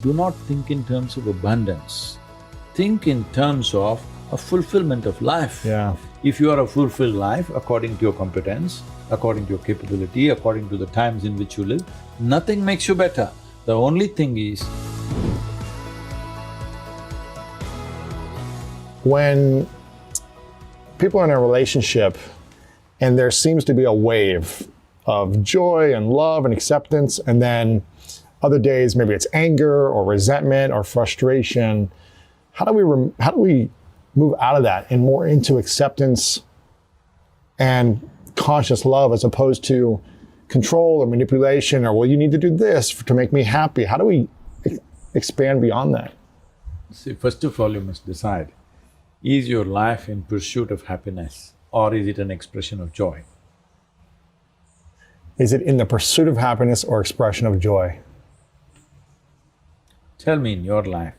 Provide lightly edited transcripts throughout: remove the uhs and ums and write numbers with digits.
Do not think in terms of abundance. Think in terms of a fulfillment of life. Yeah. If you are a fulfilled life, according to your competence, according to your capability, according to the times in which you live, nothing makes you better. The only thing is, when people are in a relationship and there seems to be a wave of joy and love and acceptance, and then other days maybe it's anger or resentment or frustration, how do we move out of that and more into acceptance and conscious love as opposed to control or manipulation or, well, you need to do this to make me happy? How do we expand beyond that? see, first of all you must decide, is your life in pursuit of happiness or is it an expression of joy? Is it in the pursuit of happiness or expression of joy? Tell me in your life,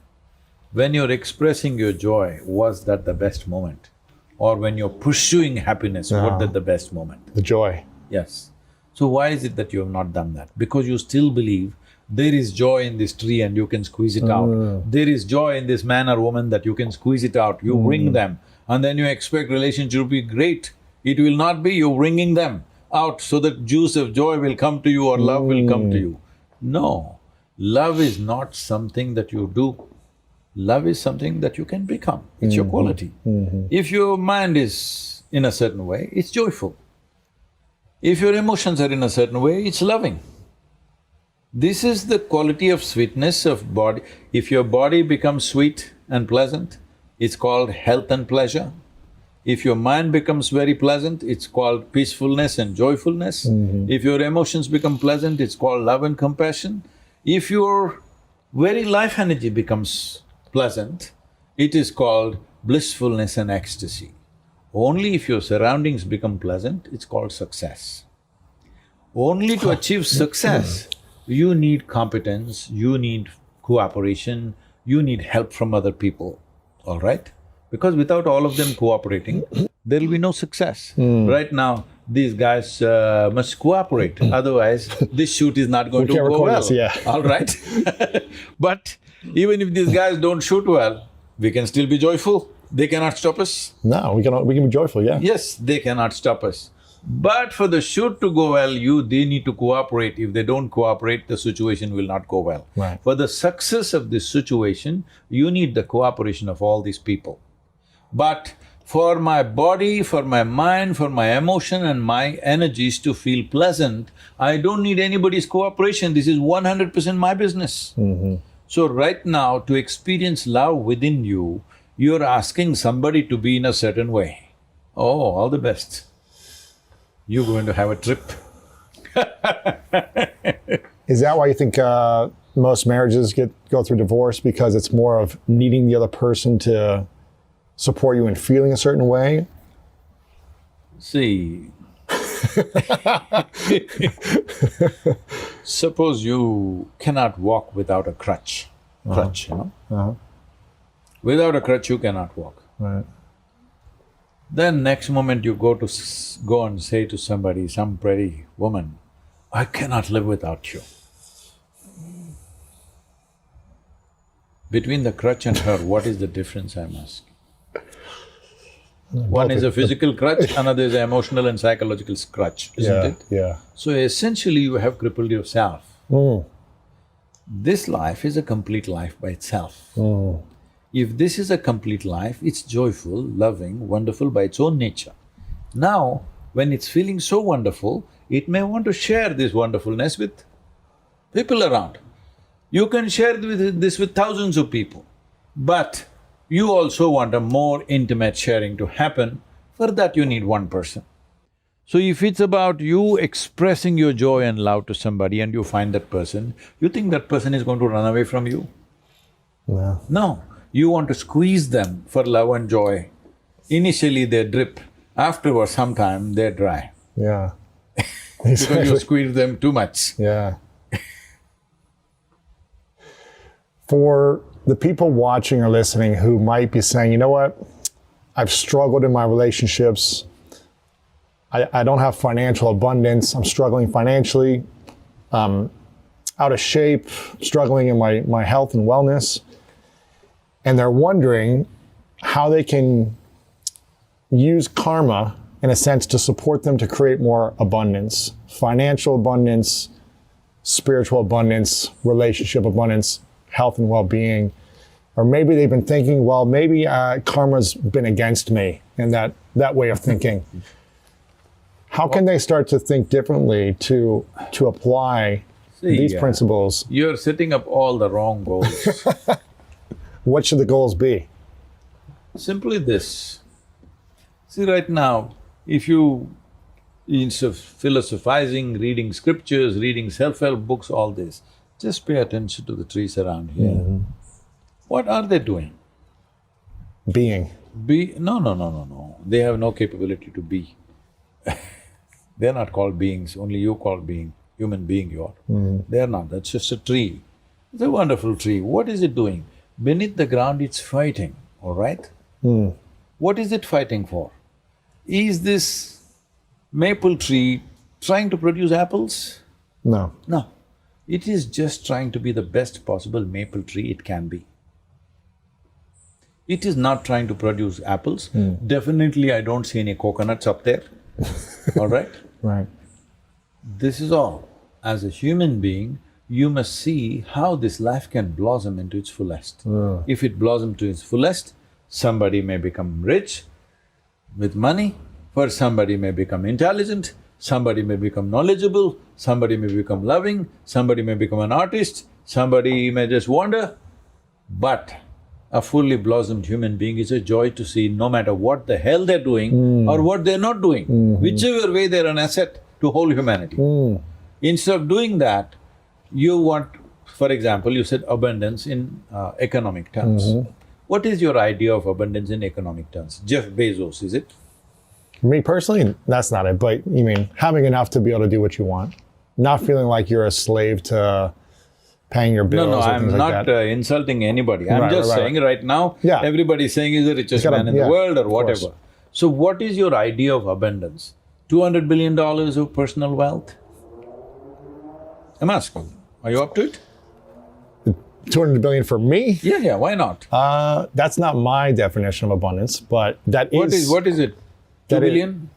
when you're expressing your joy, was that the best moment? Or when you're pursuing happiness, was that the best moment? The joy. Yes. So why is it that you have not done that? Because you still believe there is joy in this tree and you can squeeze it out. There is joy in this man or woman that you can squeeze it out. You bring them and then you expect relationship to be great. It will not be, you're bringing them out so that juice of joy will come to you or love will come to you. No, love is not something that you do. Love is something that you can become, it's your quality. If your mind is in a certain way, it's joyful. If your emotions are in a certain way, it's loving. This is the quality of sweetness of body. If your body becomes sweet and pleasant, it's called health and pleasure. If your mind becomes very pleasant, it's called peacefulness and joyfulness. If your emotions become pleasant, it's called love and compassion. If your very life energy becomes pleasant, it is called blissfulness and ecstasy. Only if your surroundings become pleasant, it's called success. Only to achieve success, you need competence, you need cooperation, you need help from other people, all right? Because without all of them cooperating, there'll be no success. Right now, these guys must cooperate, otherwise this shoot is not going to go well, all right? But even if these guys don't shoot well, we can still be joyful. They cannot stop us. No, we can be joyful, yeah. Yes, they cannot stop us. But for the shoot to go well, they need to cooperate. If they don't cooperate, the situation will not go well. Right. For the success of this situation, you need the cooperation of all these people. But for my body, for my mind, for my emotion and my energies to feel pleasant, I don't need anybody's cooperation, this is 100% my business. So right now, to experience love within you, you're asking somebody to be in a certain way. Oh, all the best. You're going to have a trip. Is that why you think most marriages go through divorce? Because it's more of needing the other person to support you in feeling a certain way? See, suppose you cannot walk without a crutch, you know? Without a crutch, you cannot walk. Right. Then next moment you go and say to somebody, some pretty woman, I cannot live without you. Between the crutch and her, what is the difference, I'm asking? One is a physical crutch, another is an emotional and psychological crutch, isn't it? Yeah. So essentially you have crippled yourself. This life is a complete life by itself. If this is a complete life, it's joyful, loving, wonderful by its own nature. Now, when it's feeling so wonderful, it may want to share this wonderfulness with people around. You can share this with thousands of people, but you also want a more intimate sharing to happen. For that you need one person. So if it's about you expressing your joy and love to somebody and you find that person, you think that person is going to run away from you? No. No, you want to squeeze them for love and joy. Initially they drip, afterwards sometime they're dry. Yeah. Because you squeeze them too much. Yeah. For the people watching or listening who might be saying, you know what, I've struggled in my relationships, I don't have financial abundance, I'm struggling financially, out of shape, struggling in my health and wellness, and they're wondering how they can use karma, in a sense, to support them to create more abundance, financial abundance, spiritual abundance, relationship abundance, health and well-being. Or maybe they've been thinking, well, maybe karma's been against me, and that way of thinking. How can they start to think differently to apply these principles? You're setting up all the wrong goals. What should the goals be? Simply this. See, right now, if you, instead of philosophizing, reading scriptures, reading self-help books, all this, just pay attention to the trees around here. What are they doing? Being. No. They have no capability to be. They're not called beings, only you call being, human being you are. They're not, that's just a tree. It's a wonderful tree. What is it doing? Beneath the ground it's fighting, all right? What is it fighting for? Is this maple tree trying to produce apples? No. No. It is just trying to be the best possible maple tree it can be. It is not trying to produce apples. Definitely I don't see any coconuts up there, all right? Right. This is all. As a human being, you must see how this life can blossom into its fullest. If it blossoms to its fullest, somebody may become rich with money, for somebody may become intelligent, somebody may become knowledgeable, somebody may become loving, somebody may become an artist, somebody may just wander. But a fully blossomed human being is a joy to see, no matter what the hell they're doing or what they're not doing. Whichever way they're an asset to whole humanity. Instead of doing that, you want, for example, you said abundance in economic terms. What is your idea of abundance in economic terms? Jeff Bezos, is it? Me personally, that's not it, but you mean having enough to be able to do what you want, not feeling like you're a slave to paying your bills or I'm things like not that. insulting anybody. I'm just saying right now, everybody's saying he's the richest man in the world or whatever. So what is your idea of abundance? $200 billion of personal wealth? I'm asking, are you up to it? 200 billion for me? Yeah, why not? That's not my definition of abundance, but that is… What is it? 2 billion?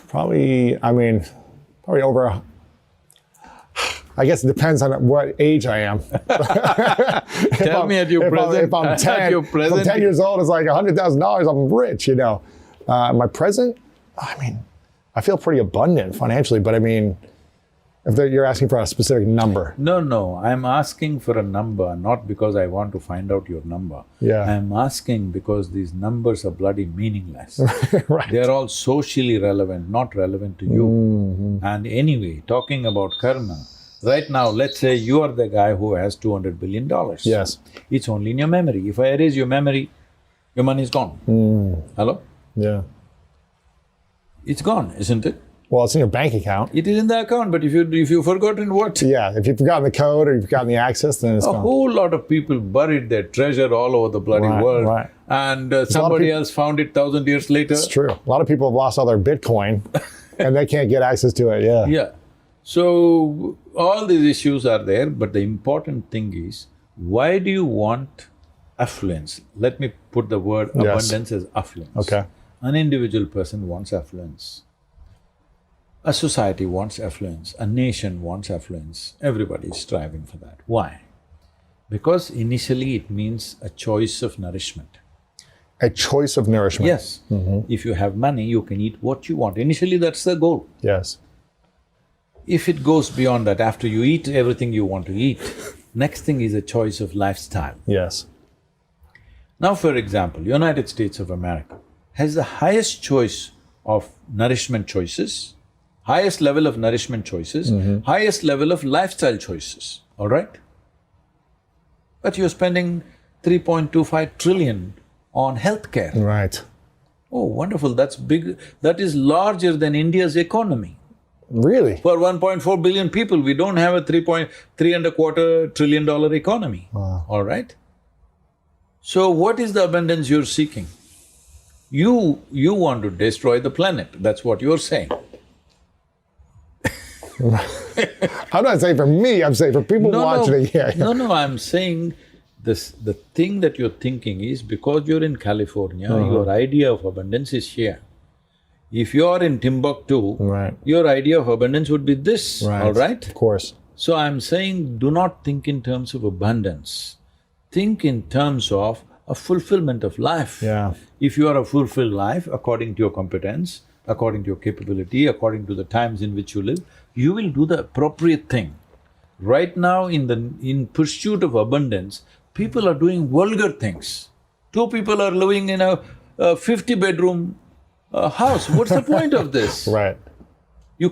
Probably over… I guess it depends on what age I am. Tell me at your present… If I'm 10, if I'm 10 years old, it's like $100,000, I'm rich, you know. My present, I feel pretty abundant financially, but if you're asking for a specific number. No, I'm asking for a number, not because I want to find out your number. I'm asking because these numbers are bloody meaningless. Right. They're all socially relevant, not relevant to you. And anyway, talking about karma, right now, let's say you are the guy who has $200 billion. Yes. It's only in your memory. If I erase your memory, your money is gone. Hello? Yeah. It's gone, isn't it? Well, it's in your bank account. It is in the account, but if you've forgotten what? Yeah, if you've forgotten the code or you've forgotten the access, then it's gone. A whole lot of people buried their treasure all over the bloody world. Right. And somebody else found it 1,000 years later. It's true. A lot of people have lost all their Bitcoin and they can't get access to it, Yeah. So, all these issues are there, but the important thing is, why do you want affluence? Let me put the word abundance as affluence. Okay. An individual person wants affluence. A society wants affluence, a nation wants affluence, everybody is striving for that. Why? Because initially it means a choice of nourishment. A choice of nourishment. Yes. If you have money, you can eat what you want. Initially that's the goal. Yes. If it goes beyond that, after you eat everything you want to eat, next thing is a choice of lifestyle. Yes. Now, for example, United States of America has the highest choice of nourishment choices, highest level of nourishment choices, highest level of lifestyle choices, all right? But you're spending 3.25 trillion on healthcare. Right. Oh, wonderful, that's big… that is larger than India's economy. Really? For 1.4 billion people, we don't have a $3.25 trillion economy, all right? So what is the abundance you're seeking? You want to destroy the planet, that's what you're saying. I'm not saying for me, I'm saying for people watching it. Yeah, yeah. No, I'm saying this, the thing that you're thinking is because you're in California, your idea of abundance is here. If you're in Timbuktu, Right. your idea of abundance would be this, all right? Of course. So I'm saying do not think in terms of abundance, think in terms of a fulfillment of life. Yeah. If you are a fulfilled life according to your competence, according to your capability, according to the times in which you live, you will do the appropriate thing. Right now in pursuit of abundance, people are doing vulgar things. Two people are living in a 50-bedroom house, what's the point of this? Right.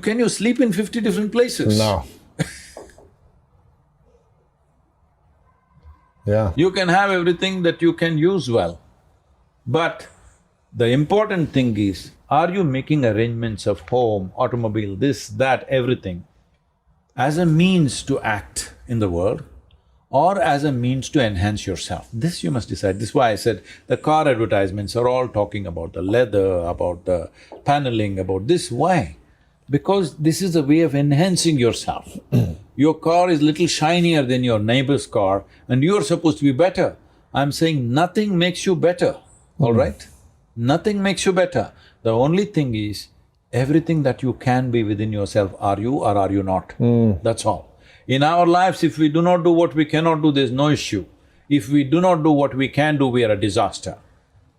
Can you sleep in 50 different places? No. Yeah. You can have everything that you can use well. But the important thing is, are you making arrangements of home, automobile, this, that, everything as a means to act in the world or as a means to enhance yourself? This you must decide. This is why I said the car advertisements are all talking about the leather, about the paneling, about this. Why? Because this is a way of enhancing yourself. Your car is little shinier than your neighbor's car and you're supposed to be better. I'm saying nothing makes you better, all right? Nothing makes you better. The only thing is, everything that you can be within yourself, are you or are you not? That's all. In our lives, if we do not do what we cannot do, there's no issue. If we do not do what we can do, we are a disaster.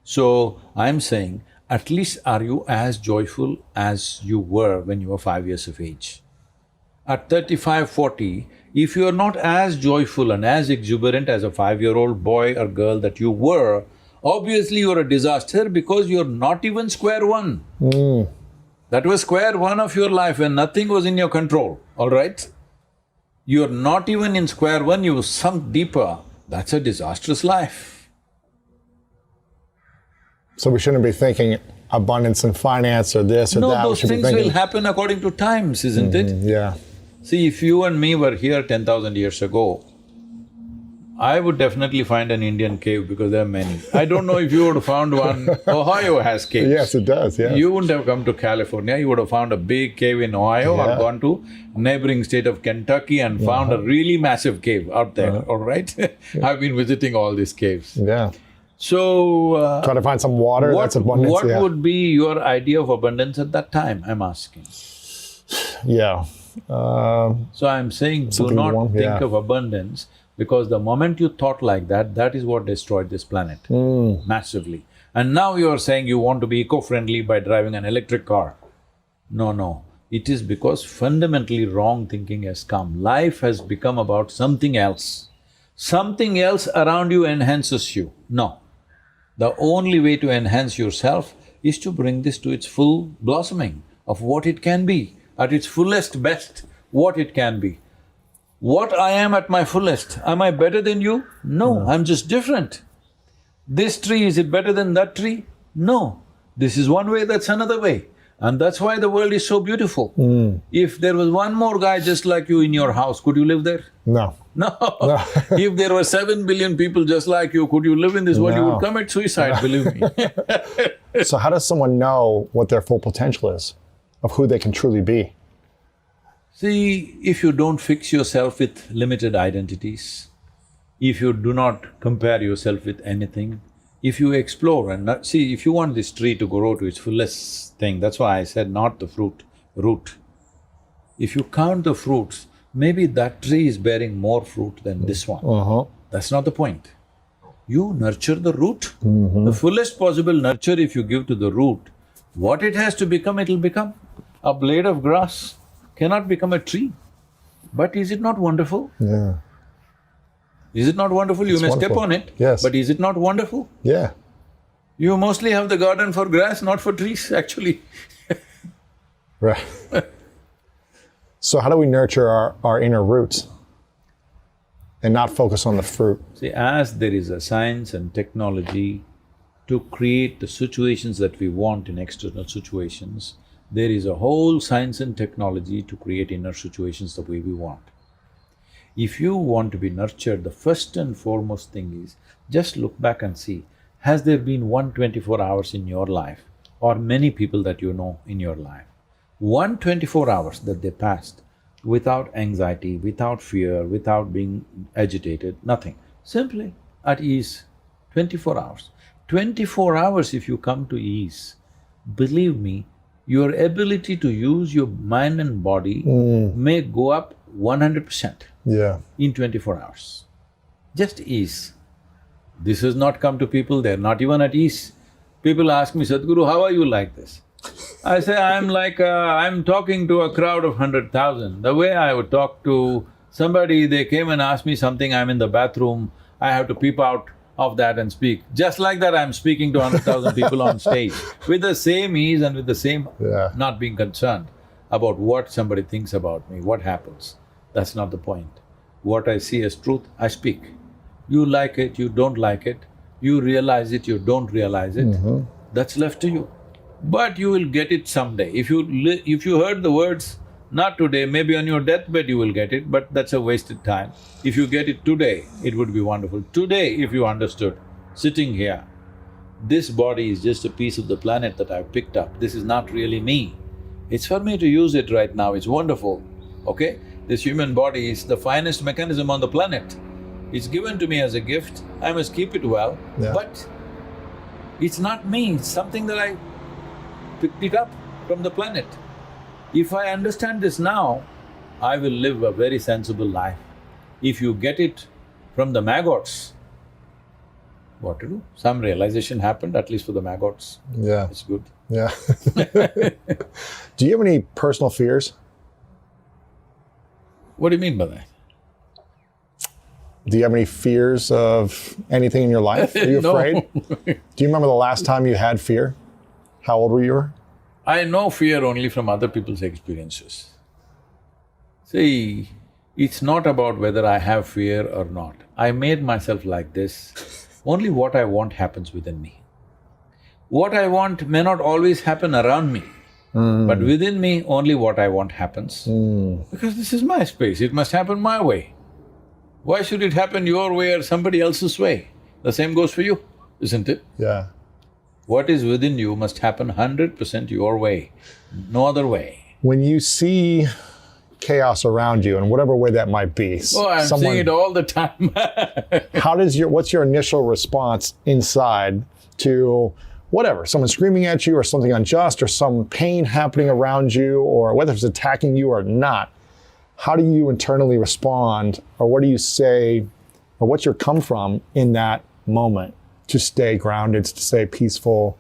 So, I'm saying, at least are you as joyful as you were when you were 5 years of age? At 35, 40, if you are not as joyful and as exuberant as a 5-year-old boy or girl that you were, obviously you're a disaster because you're not even square one. That was square one of your life when nothing was in your control, all right? You're not even in square one, you sunk deeper. That's a disastrous life. So we shouldn't be thinking abundance and finance or this or No, that. We those should be things thinking- will happen according to times, isn't it? Yeah. See, if you and me were here 10,000 years ago, I would definitely find an Indian cave because there are many. I don't know if you would have found one. Ohio has caves. Yes, it does, yeah. You wouldn't have come to California, you would have found a big cave in Ohio or Yeah. gone to neighboring state of Kentucky and found a really massive cave out there, all right? I've been visiting all these caves. Yeah. So, Try to find some water, that's abundance, what yeah. would be your idea of abundance at that time, I'm asking? Yeah. So I'm saying do Something not warm, think yeah. of abundance because the moment you thought like that, that is what destroyed this planet massively. And now you're saying you want to be eco-friendly by driving an electric car. No. It is because fundamentally wrong thinking has come. Life has become about something else. Something else around you enhances you. No. The only way to enhance yourself is to bring this to its full blossoming of what it can be, at its fullest best, what it can be. What I am at my fullest, am I better than you? No, I'm just different. This tree, is it better than that tree? No. This is one way, that's another way. And that's why the world is so beautiful. If there was one more guy just like you in your house, could you live there? No. No. If there were 7 billion people just like you, could you live in this world? You No. would commit suicide, believe me. So how does someone know what their full potential is, of who they can truly be? See, if you don't fix yourself with limited identities, if you do not compare yourself with anything, if you explore and not… See, if you want this tree to grow to its fullest thing, that's why I said not the fruit, root. If you count the fruits, maybe that tree is bearing more fruit than this one. That's not the point. You nurture the root. The fullest possible nurture if you give to the root, what it has to become, it'll become. A blade of grass cannot become a tree. But is it not wonderful? Yeah. Is it not wonderful? You may step wonderful. on it, Yes. but is it not wonderful? Yeah. You mostly have the garden for grass, not for trees, actually. Right. So how do we nurture our inner roots and not focus on the fruit? See, as there is a science and technology to create the situations that we want in external situations, there is a whole science and technology to create inner situations the way we want. If you want to be nurtured, the first and foremost thing is, just look back and see, has there been 1 hours in your life or many people that you know in your life, 1 hours that they passed without anxiety, without fear, without being agitated, nothing. Simply at ease, 24 hours. 24 hours if you come to ease, believe me, your ability to use your mind and body may go up 100% Yeah. in 24 hours. Just ease. This has not come to people, they're not even at ease. People ask me, Sadhguru, how are you like this? I say, I'm talking to a crowd of 100,000. The way I would talk to somebody, they came and asked me something, I'm in the bathroom, I have to peep out of that and speak. Just like that, I'm speaking to 100,000 people on stage with the same ease and with the same not being concerned about what somebody thinks about me, what happens. That's not the point. What I see as truth, I speak. You like it, you don't like it, you realize it, you don't realize it, that's left to you. But you will get it someday. If you heard the words, not today, maybe on your deathbed you will get it, but that's a wasted time. If you get it today, it would be wonderful. Today, if you understood, sitting here, this body is just a piece of the planet that I've picked up, this is not really me. It's for me to use it right now, it's wonderful, okay? This human body is the finest mechanism on the planet. It's given to me as a gift, I must keep it well, but it's not me, it's something that I picked it up from the planet. If I understand this now, I will live a very sensible life. If you get it from the maggots, what to do? Some realization happened, at least for the maggots. Yeah. It's good. Yeah. Do you have any personal fears? What do you mean by that? Do you have any fears of anything in your life? Are you No. afraid? Do you remember the last time you had fear? How old were you? I know fear only from other people's experiences. See, it's not about whether I have fear or not. I made myself like this. Only what I want happens within me. What I want may not always happen around me, but within me, only what I want happens. Because this is my space, it must happen my way. Why should it happen your way or somebody else's way? The same goes for you, isn't it? Yeah. What is within you must happen 100% your way, no other way. When you see chaos around you in whatever way that might be, Oh, I'm seeing it all the time. what's your initial response inside to whatever, someone screaming at you or something unjust or some pain happening around you or whether it's attacking you or not? How do you internally respond, or what do you say, or what's your come from in that moment to stay grounded, to stay peaceful,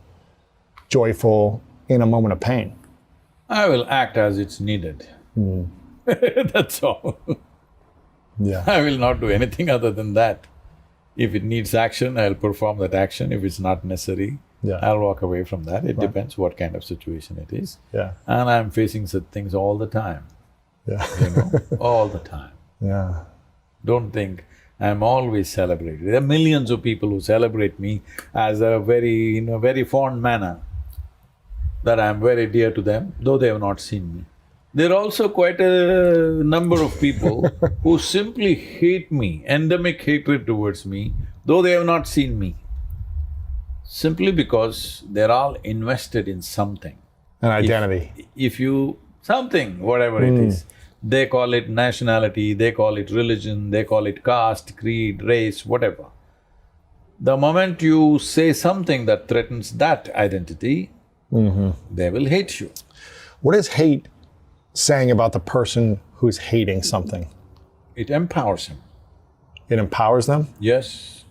joyful in a moment of pain? I will act as it's needed. That's all. Yeah. I will not do anything other than that. If it needs action, I'll perform that action. If it's not necessary, I'll walk away from that. It depends what kind of situation it is. Yeah. And I'm facing such things all the time, Yeah. all the time. Yeah. Don't think I'm always celebrated. There are millions of people who celebrate me as a very, in a very fond manner, that I'm very dear to them, though they have not seen me. There are also quite a number of people who simply hate me, endemic hatred towards me, though they have not seen me. Simply because they're all invested in something. An identity. If you… something, whatever it is, they call it nationality, they call it religion, they call it caste, creed, race, whatever. The moment you say something that threatens that identity, they will hate you. What is hate saying about the person who's hating something? It empowers him. It empowers them? Yes.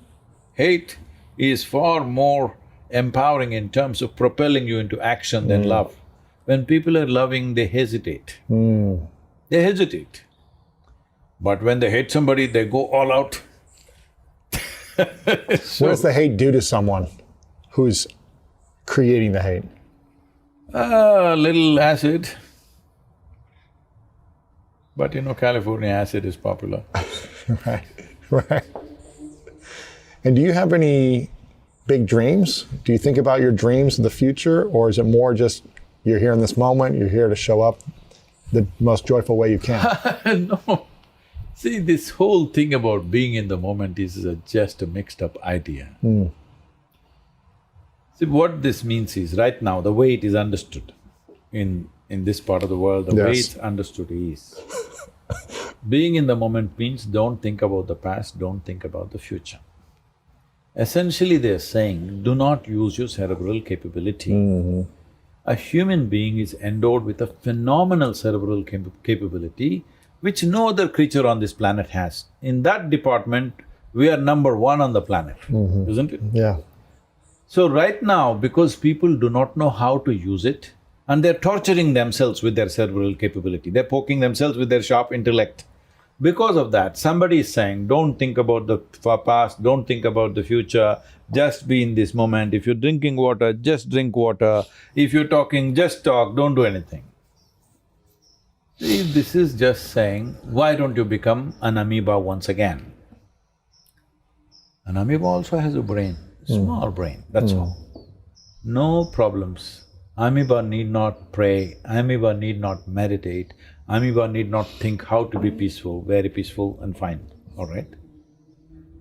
Hate is far more empowering in terms of propelling you into action than love. When people are loving, they hesitate. They hesitate. But when they hate somebody, they go all out. What does the hate do to someone who's creating the hate? A little acid. But California acid is popular. Right, right. And do you have any big dreams? Do you think about your dreams in the future, or is it more just you're here in this moment, you're here to show up the most joyful way you can? No. See, this whole thing about being in the moment is just a mixed up idea. See, what this means is, right now, the way it is understood in this part of the world, the way it's understood is, Being in the moment means don't think about the past, don't think about the future. Essentially they're saying, do not use your cerebral capability. A human being is endowed with a phenomenal cerebral capability which no other creature on this planet has. In that department, we are number one on the planet, isn't it? Yeah. So right now, because people do not know how to use it, and they're torturing themselves with their cerebral capability, they're poking themselves with their sharp intellect. Because of that, somebody is saying, don't think about the past, don't think about the future, just be in this moment. If you're drinking water, just drink water. If you're talking, just talk, don't do anything. See, this is just saying, why don't you become an amoeba once again? An amoeba also has a brain, small brain, that's all. No problems. Amoeba need not pray, amoeba need not meditate, amoeba need not think how to be peaceful, very peaceful and fine, all right?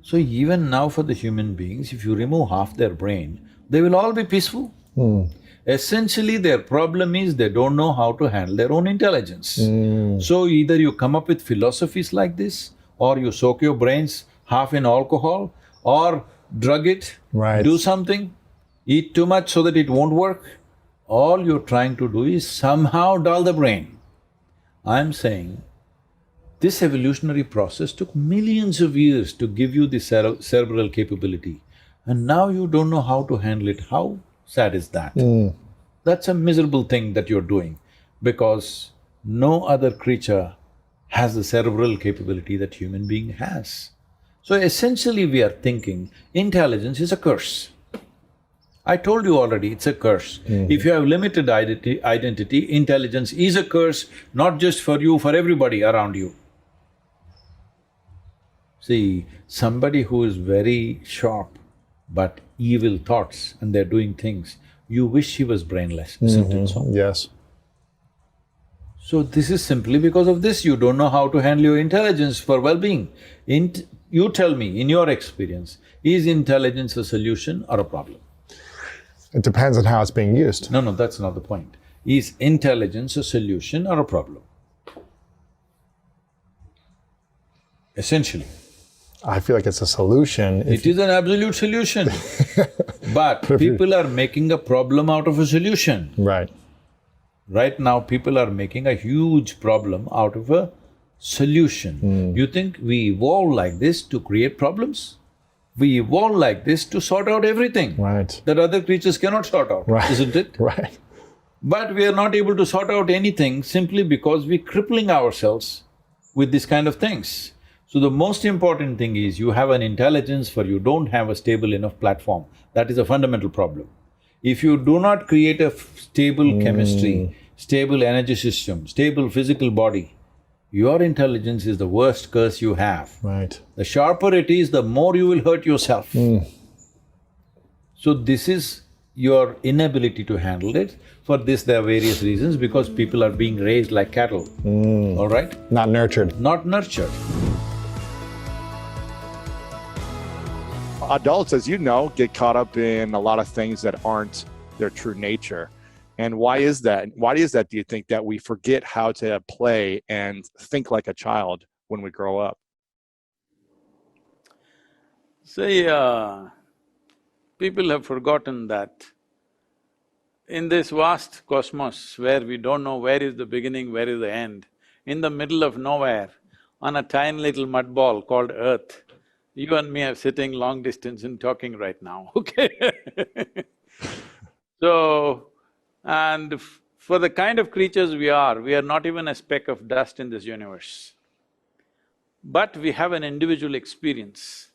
So even now for the human beings, if you remove half their brain, they will all be peaceful. Essentially their problem is they don't know how to handle their own intelligence. So either you come up with philosophies like this, or you soak your brains half in alcohol, or drug it, Right. do something, eat too much so that it won't work. All you're trying to do is somehow dull the brain. I'm saying, this evolutionary process took millions of years to give you the cerebral capability, and now you don't know how to handle it. How sad is that? That's a miserable thing that you're doing, because no other creature has the cerebral capability that human being has. So essentially we are thinking intelligence is a curse. I told you already, it's a curse. If you have limited identity, intelligence is a curse, not just for you, for everybody around you. See, somebody who is very sharp but evil thoughts and they're doing things, you wish he was brainless, isn't it so? Yes. So this is simply because of this, you don't know how to handle your intelligence for well-being. You tell me, in your experience, is intelligence a solution or a problem? It depends on how it's being used. No, that's not the point. Is intelligence a solution or a problem? Essentially. I feel like it's a solution. It is an absolute solution. But people are making a problem out of a solution. Right. Right now, people are making a huge problem out of a solution. You think we evolved like this to create problems? We evolved like this to sort out everything Right. that other creatures cannot sort out, Right. isn't it? Right. But we are not able to sort out anything simply because we're crippling ourselves with this kind of things. So the most important thing is you have an intelligence, for you don't have a stable enough platform. That is a fundamental problem. If you do not create a stable chemistry, stable energy system, stable physical body, your intelligence is the worst curse you have. Right. The sharper it is, the more you will hurt yourself. So this is your inability to handle it. For this there are various reasons, because people are being raised like cattle, all right? Not nurtured. Not nurtured. Adults, as you know, get caught up in a lot of things that aren't their true nature. And why is that? Why is that, do you think, that we forget how to play and think like a child when we grow up? See, people have forgotten that in this vast cosmos where we don't know where is the beginning, where is the end, in the middle of nowhere, on a tiny little mud ball called Earth, you and me are sitting long distance and talking right now, okay? So, and for the kind of creatures we are not even a speck of dust in this universe. But we have an individual experience.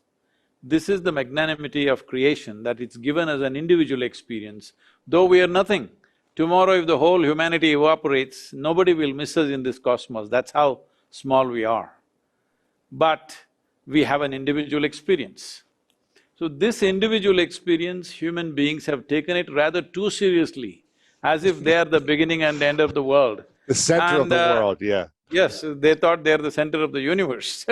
This is the magnanimity of creation, that it's given as an individual experience, though we are nothing. Tomorrow if the whole humanity evaporates, nobody will miss us in this cosmos, that's how small we are. But we have an individual experience. So this individual experience, human beings have taken it rather too seriously, as if they are the beginning and end of the world. The center of the world, yeah. Yes, they thought they're the center of the universe.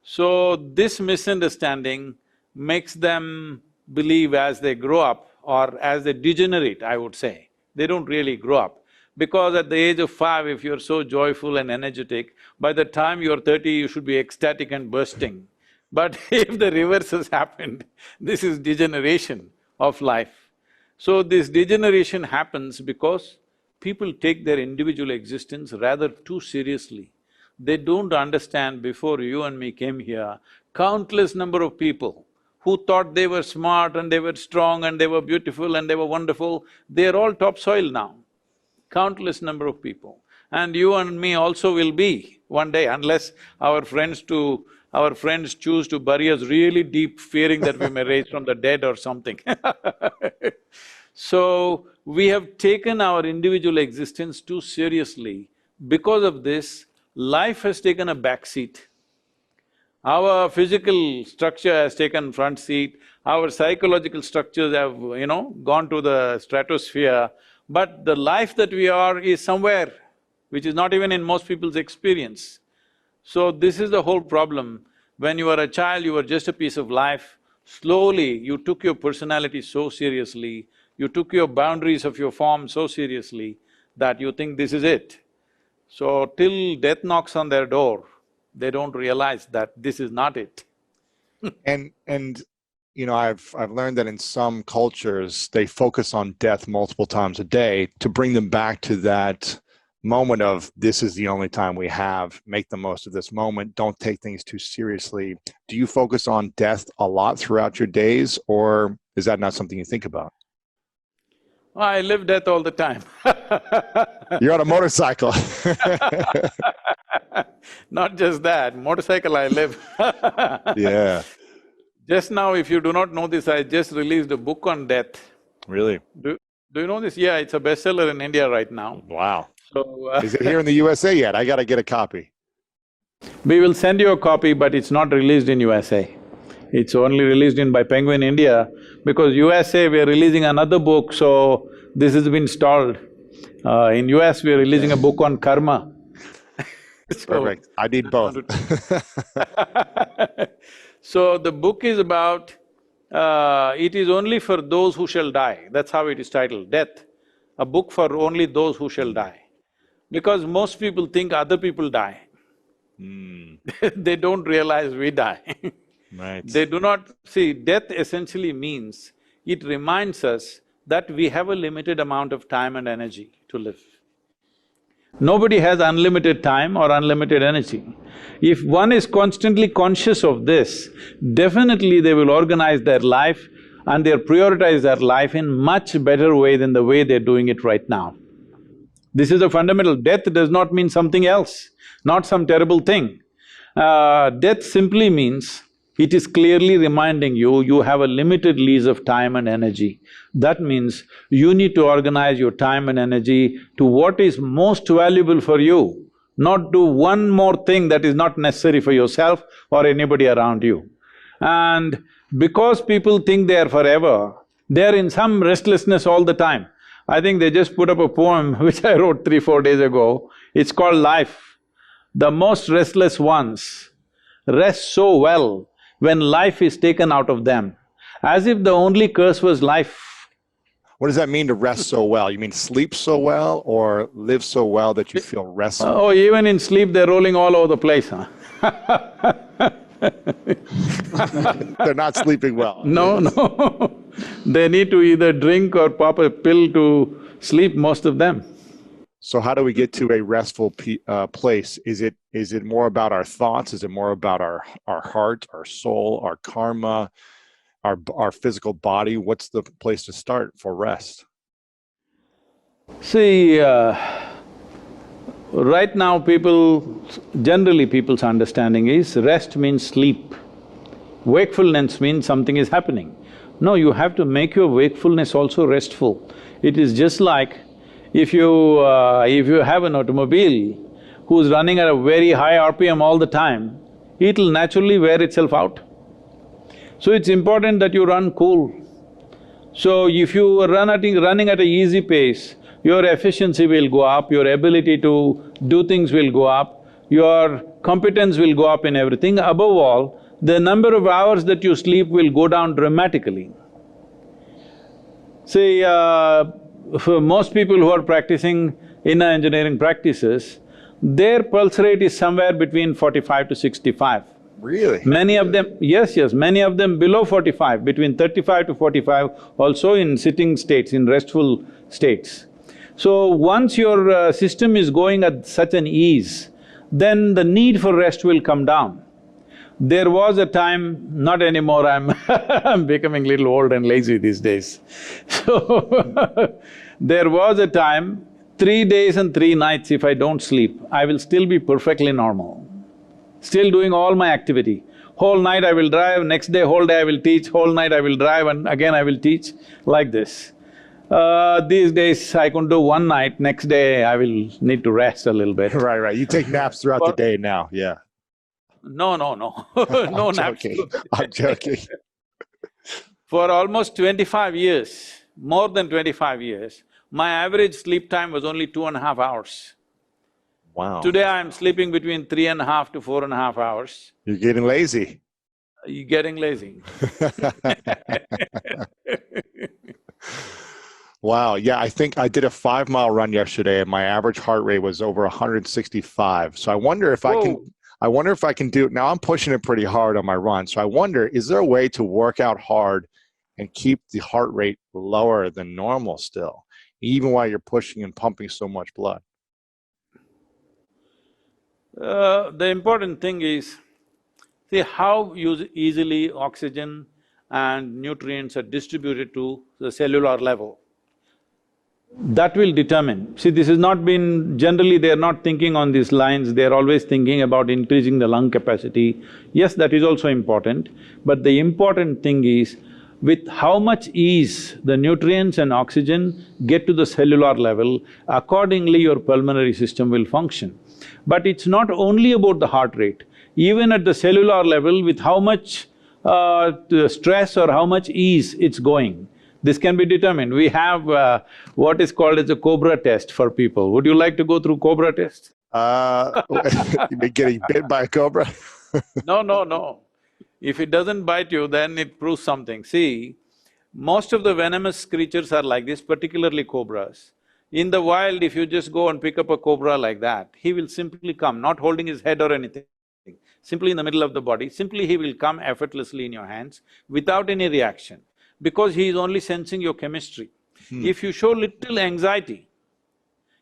So this misunderstanding makes them believe as they grow up, or as they degenerate, I would say, they don't really grow up, Because at the age of 5, if you're so joyful and energetic, by the time you're 30, you should be ecstatic and bursting. But if the reverse has happened, this is degeneration of life. So this degeneration happens because people take their individual existence rather too seriously. They don't understand, before you and me came here, countless number of people who thought they were smart and they were strong and they were beautiful and they were wonderful, they're all topsoil now. Countless number of people. And you and me also will be one day, unless our friends choose to bury us really deep, fearing that we may rise from the dead or something. So, we have taken our individual existence too seriously. Because of this, life has taken a back seat. Our physical structure has taken front seat, our psychological structures have, gone to the stratosphere, but the life that we are is somewhere, which is not even in most people's experience. So this is the whole problem. When you were a child, you were just a piece of life. Slowly, you took your personality so seriously, you took your boundaries of your form so seriously that you think this is it. So till death knocks on their door, they don't realize that this is not it. And I've learned that in some cultures they focus on death multiple times a day to bring them back to that moment of, this is the only time we have, make the most of this moment, don't take things too seriously. Do you focus on death a lot throughout your days, or is that not something you think about? I live death all the time. You're on a motorcycle. Not just that, motorcycle I live. Yeah. Just now, if you do not know this, I just released a book on death. Really? Do you know this? Yeah, it's a bestseller in India right now. Wow. So, is it here in the USA yet? I gotta get a copy. we will send you a copy, but it's not released in USA. It's only released by Penguin India, because USA we are releasing another book, so this has been stalled. In US we are releasing a book on karma. Perfect. I need both. So the book is about, it is only for those who shall die, that's how it is titled, Death, a book for only those who shall die. Because most people think other people die. They don't realize we die. Right. They do not… See, death essentially means, it reminds us that we have a limited amount of time and energy to live. Nobody has unlimited time or unlimited energy. If one is constantly conscious of this, definitely they will organize their life and they'll prioritize their life in much better way than the way they're doing it right now. This is a fundamental. Death does not mean something else, not some terrible thing. Death simply means, it is clearly reminding you, you have a limited lease of time and energy. That means you need to organize your time and energy to what is most valuable for you, not do one more thing that is not necessary for yourself or anybody around you. And because people think they are forever, they are in some restlessness all the time. I think they just put up a poem which I wrote 3-4 days ago. It's called Life. The most restless ones rest so well when life is taken out of them, as if the only curse was life. What does that mean, to rest so well? You mean sleep so well or live so well that you feel restful? Oh, even in sleep they're rolling all over the place, huh? They're not sleeping well. No, no. They need to either drink or pop a pill to sleep, most of them. So how do we get to a restful place? Is it more about our thoughts? Is it more about our heart, our soul, our karma, our physical body? What's the place to start for rest? See, right now generally people's understanding is rest means sleep. Wakefulness means something is happening. No, you have to make your wakefulness also restful. It is just like if you have an automobile who's running at a very high RPM all the time, it'll naturally wear itself out. So it's important that you run cool. So if you are running at an easy pace, your efficiency will go up, your ability to do things will go up, your competence will go up in everything. Above all, the number of hours that you sleep will go down dramatically. See, for most people who are practicing, inner engineering practices, their pulse rate is somewhere between 45 to 65. Really? Many of them… yes, many of them below 45, between 35 to 45, also in sitting states, in restful states. So once your system is going at such an ease, then the need for rest will come down. There was a time, not anymore, I'm becoming a little old and lazy these days. So there was a time, 3 days and 3 nights if I don't sleep, I will still be perfectly normal, still doing all my activity. Whole night I will drive, next day whole day I will teach, whole night I will drive and again I will teach, like this. These days I can do one night, next day I will need to rest a little bit. Right. You take naps throughout the day now, yeah. No, no naps. I'm joking. For almost 25 years, more than 25 years, my average sleep time was only 2.5 hours. Wow. Today I'm sleeping between 3.5 to 4.5 hours. You're getting lazy. You're getting lazy. Wow, yeah, I think I did a 5-mile run yesterday and my average heart rate was over 165. So I wonder if I can do it. Now I'm pushing it pretty hard on my run. So I wonder, is there a way to work out hard and keep the heart rate lower than normal still, even while you're pushing and pumping so much blood? The important thing is, see how easily oxygen and nutrients are distributed to the cellular level. That will determine. See, this has not been… generally they are not thinking on these lines, they are always thinking about increasing the lung capacity. Yes, that is also important, but the important thing is, with how much ease the nutrients and oxygen get to the cellular level, accordingly your pulmonary system will function. But it's not only about the heart rate, even at the cellular level with how much stress or how much ease it's going. This can be determined. We have what is called as a Cobra test for people. Would you like to go through Cobra test? You've been getting bit by a cobra? No. If it doesn't bite you, then it proves something. See, most of the venomous creatures are like this, particularly cobras. In the wild, if you just go and pick up a cobra like that, he will simply come, not holding his head or anything, simply in the middle of the body, simply he will come effortlessly in your hands without any reaction, because he is only sensing your chemistry. If you show little anxiety,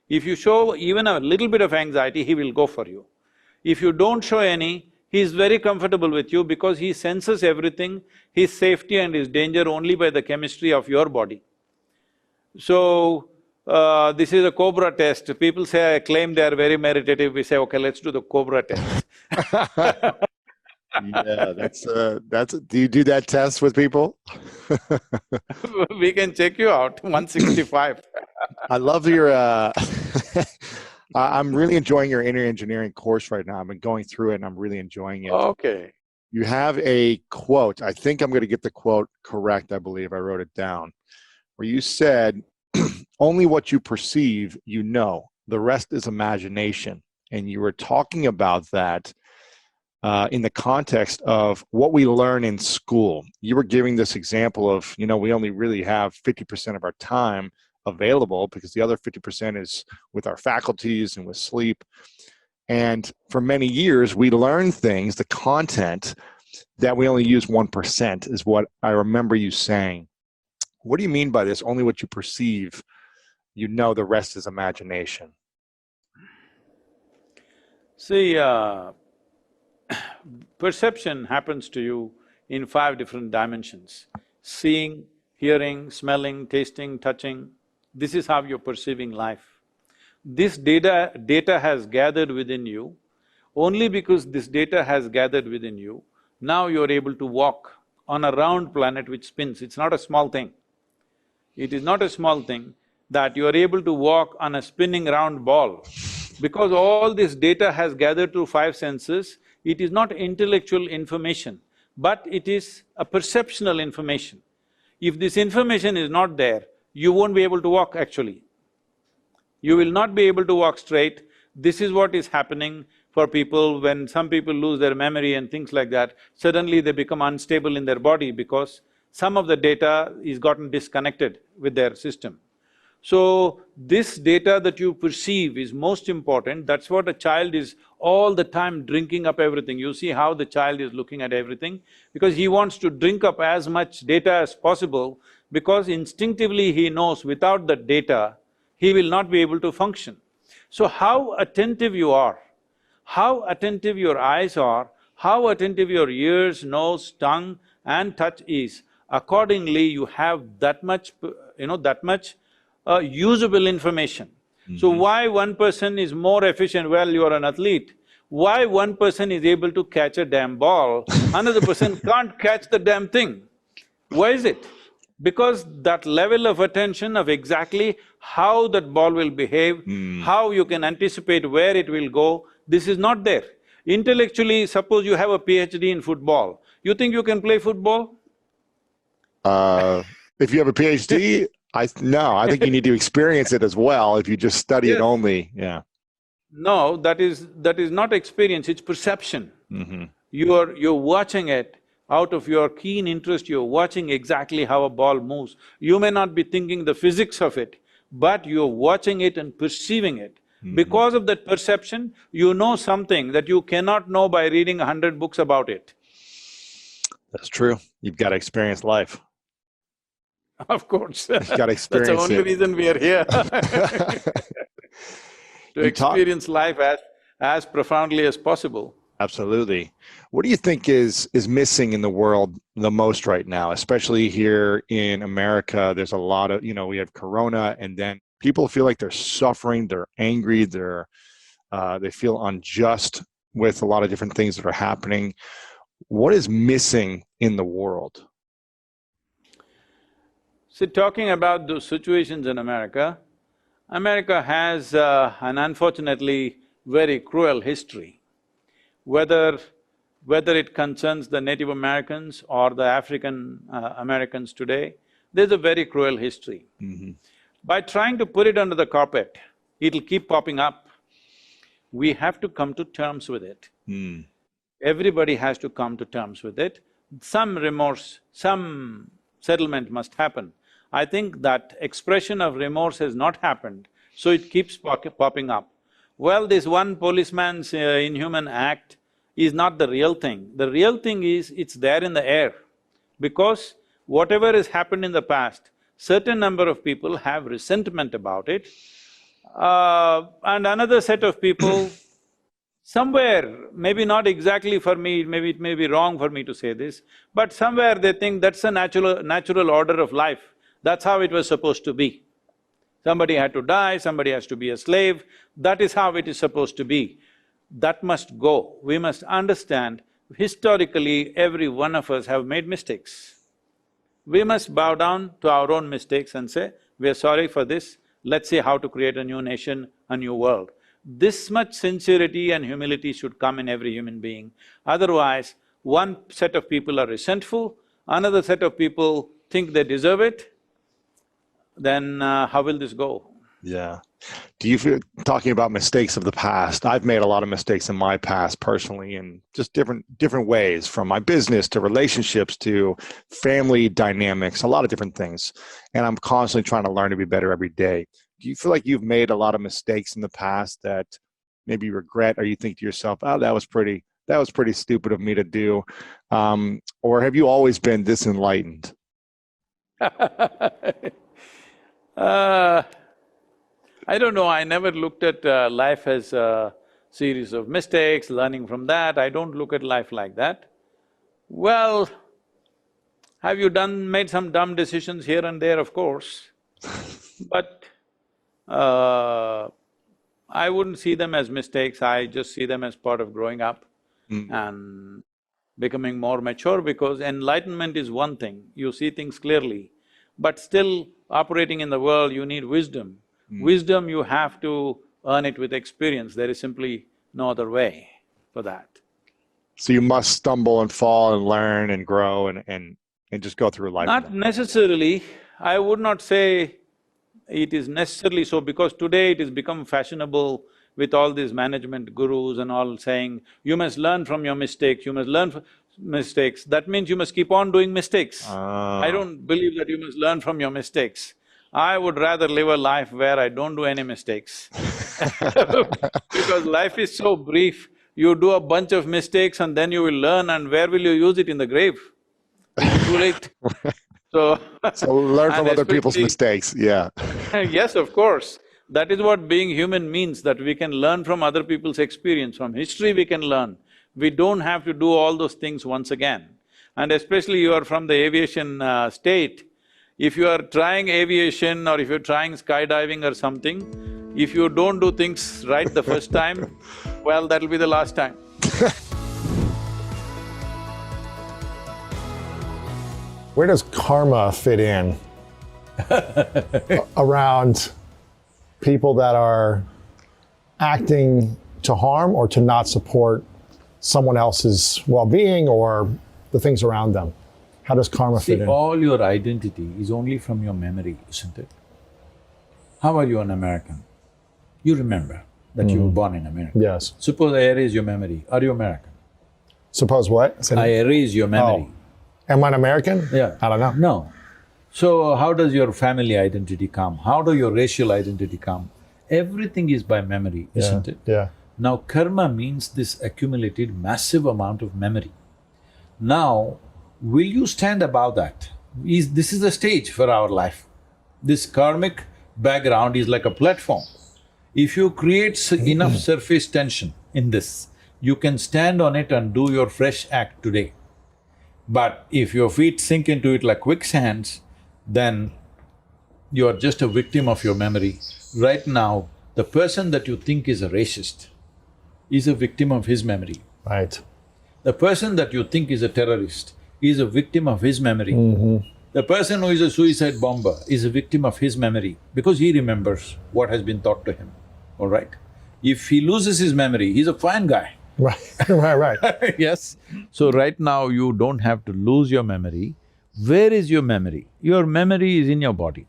if you show even a little bit of anxiety, he will go for you. If you don't show any, he is very comfortable with you because he senses everything, his safety and his danger only by the chemistry of your body. So, this is a Cobra test. People claim they are very meditative, we say, okay, let's do the Cobra test. Yeah, that's… do you do that test with people? We can check you out, 165. I love your… I'm really enjoying your inner engineering course right now. I've been going through it and I'm really enjoying it. Okay. You have a quote, I think I'm going to get the quote correct, I believe, I wrote it down, where you said, only what you perceive, you know, the rest is imagination. And you were talking about that in the context of what we learn in school. You were giving this example of, you know, we only really have 50% of our time available because the other 50% is with our faculties and with sleep. And for many years, we learn things, the content, that we only use 1% is what I remember you saying. What do you mean by this? Only what you perceive, you know, the rest is imagination. See, perception happens to you in 5 different dimensions: seeing, hearing, smelling, tasting, touching. This is how you're perceiving life. This data has gathered within you. Only because this data has gathered within you, now you're able to walk on a round planet which spins. It's not a small thing. It is not a small thing that you are able to walk on a spinning round ball. Because all this data has gathered through 5 senses, it is not intellectual information, but it is a perceptual information. If this information is not there, you won't be able to walk actually. You will not be able to walk straight. This is what is happening for people when some people lose their memory and things like that. Suddenly they become unstable in their body because some of the data is gotten disconnected with their system. So, this data that you perceive is most important. That's what a child is all the time drinking up everything. You see how the child is looking at everything? Because he wants to drink up as much data as possible, because instinctively he knows without that data, he will not be able to function. So how attentive you are, how attentive your eyes are, how attentive your ears, nose, tongue and touch is, accordingly you have that much, that much usable information. So why one person is more efficient? Well, you are an athlete. Why one person is able to catch a damn ball, another person can't catch the damn thing? Why is it? Because that level of attention of exactly how that ball will behave, how you can anticipate where it will go, this is not there. Intellectually, suppose you have a PhD in football, you think you can play football? If you have a PhD, no, I think you need to experience it as well. If you just study it Yes. only, yeah. No, that is not experience, it's perception. You're watching it out of your keen interest, you're watching exactly how a ball moves. You may not be thinking the physics of it, but you're watching it and perceiving it. Because of that perception, you know something that you cannot know by reading 100 books about it. That's true. You've got to experience life. Of course. You've got to That's the experience only it. reason we are here. To experience life as profoundly as possible. Absolutely. What do you think is missing in the world the most right now, especially here in America? There's a lot of, we have Corona, and then people feel like they're suffering, they're angry, they feel unjust with a lot of different things that are happening. What is missing in the world? So, talking about those situations in America, America has an unfortunately very cruel history. Whether it concerns the Native Americans or the African Americans today, there's a very cruel history. By trying to put it under the carpet, it'll keep popping up. We have to come to terms with it. Everybody has to come to terms with it. Some remorse, some settlement must happen. I think that expression of remorse has not happened, so it keeps popping up. Well, this one policeman's inhuman act is not the real thing. The real thing is, it's there in the air. Because whatever has happened in the past, certain number of people have resentment about it, and another set of people somewhere, maybe not exactly for me, maybe it may be wrong for me to say this, but somewhere they think that's a natural order of life, that's how it was supposed to be. Somebody had to die, somebody has to be a slave, that is how it is supposed to be. That must go. We must understand, historically, every one of us have made mistakes. We must bow down to our own mistakes and say, we are sorry for this, let's see how to create a new nation, a new world. This much sincerity and humility should come in every human being. Otherwise, one set of people are resentful, another set of people think they deserve it, then how will this go? Yeah. Do you feel, talking about mistakes of the past, I've made a lot of mistakes in my past personally, in just different ways, from my business to relationships to family dynamics, a lot of different things. And I'm constantly trying to learn to be better every day. Do you feel like you've made a lot of mistakes in the past that maybe you regret, or you think to yourself, oh, that was pretty stupid of me to do? Or have you always been this enlightened? I don't know, I never looked at life as a series of mistakes, learning from that. I don't look at life like that. Well, have you made some dumb decisions here and there? Of course. But I wouldn't see them as mistakes, I just see them as part of growing up and becoming more mature, because enlightenment is one thing, you see things clearly, but still operating in the world, you need wisdom. Wisdom, you have to earn it with experience, there is simply no other way for that. So you must stumble and fall and learn and grow and just go through life. Not necessarily, I would not say it is necessarily so, because today it has become fashionable with all these management gurus and all saying, you must learn from your mistakes, you must learn from mistakes. That means you must keep on doing mistakes. I don't believe that you must learn from your mistakes. I would rather live a life where I don't do any mistakes. Because life is so brief, you do a bunch of mistakes and then you will learn, and where will you use it? In the grave? It's too late. So So learn from and other people's especially mistakes, yeah. yes, of course. That is what being human means, that we can learn from other people's experience, from history we can learn. We don't have to do all those things once again. And especially you are from the aviation state, if you are trying aviation or if you're trying skydiving or something, if you don't do things right the first time, well, that'll be the last time. Where does karma fit in around people that are acting to harm or to not support someone else's well-being or the things around them? How does karma fit See, in? all your identity is only from your memory, isn't it? How are you an American? You remember that you were born in America. Yes. Suppose I erase your memory, are you American? Suppose what? Say I it. erase your memory. Am I an American? Yeah. I don't know. No. So how does your family identity come? How do your racial identity come? Everything is by memory, isn't it? Yeah. Now karma means this accumulated massive amount of memory. Now, will you stand above that? This is the stage for our life. This karmic background is like a platform. If you create enough surface tension in this, you can stand on it and do your fresh act today. But if your feet sink into it like quicksands, then you are just a victim of your memory. Right now, the person that you think is a racist is a victim of his memory. Right. The person that you think is a terrorist is a victim of his memory. The person who is a suicide bomber is a victim of his memory because he remembers what has been taught to him, all right? If he loses his memory, he's a fine guy. Right. right. Yes. So right now you don't have to lose your memory. Where is your memory? Your memory is in your body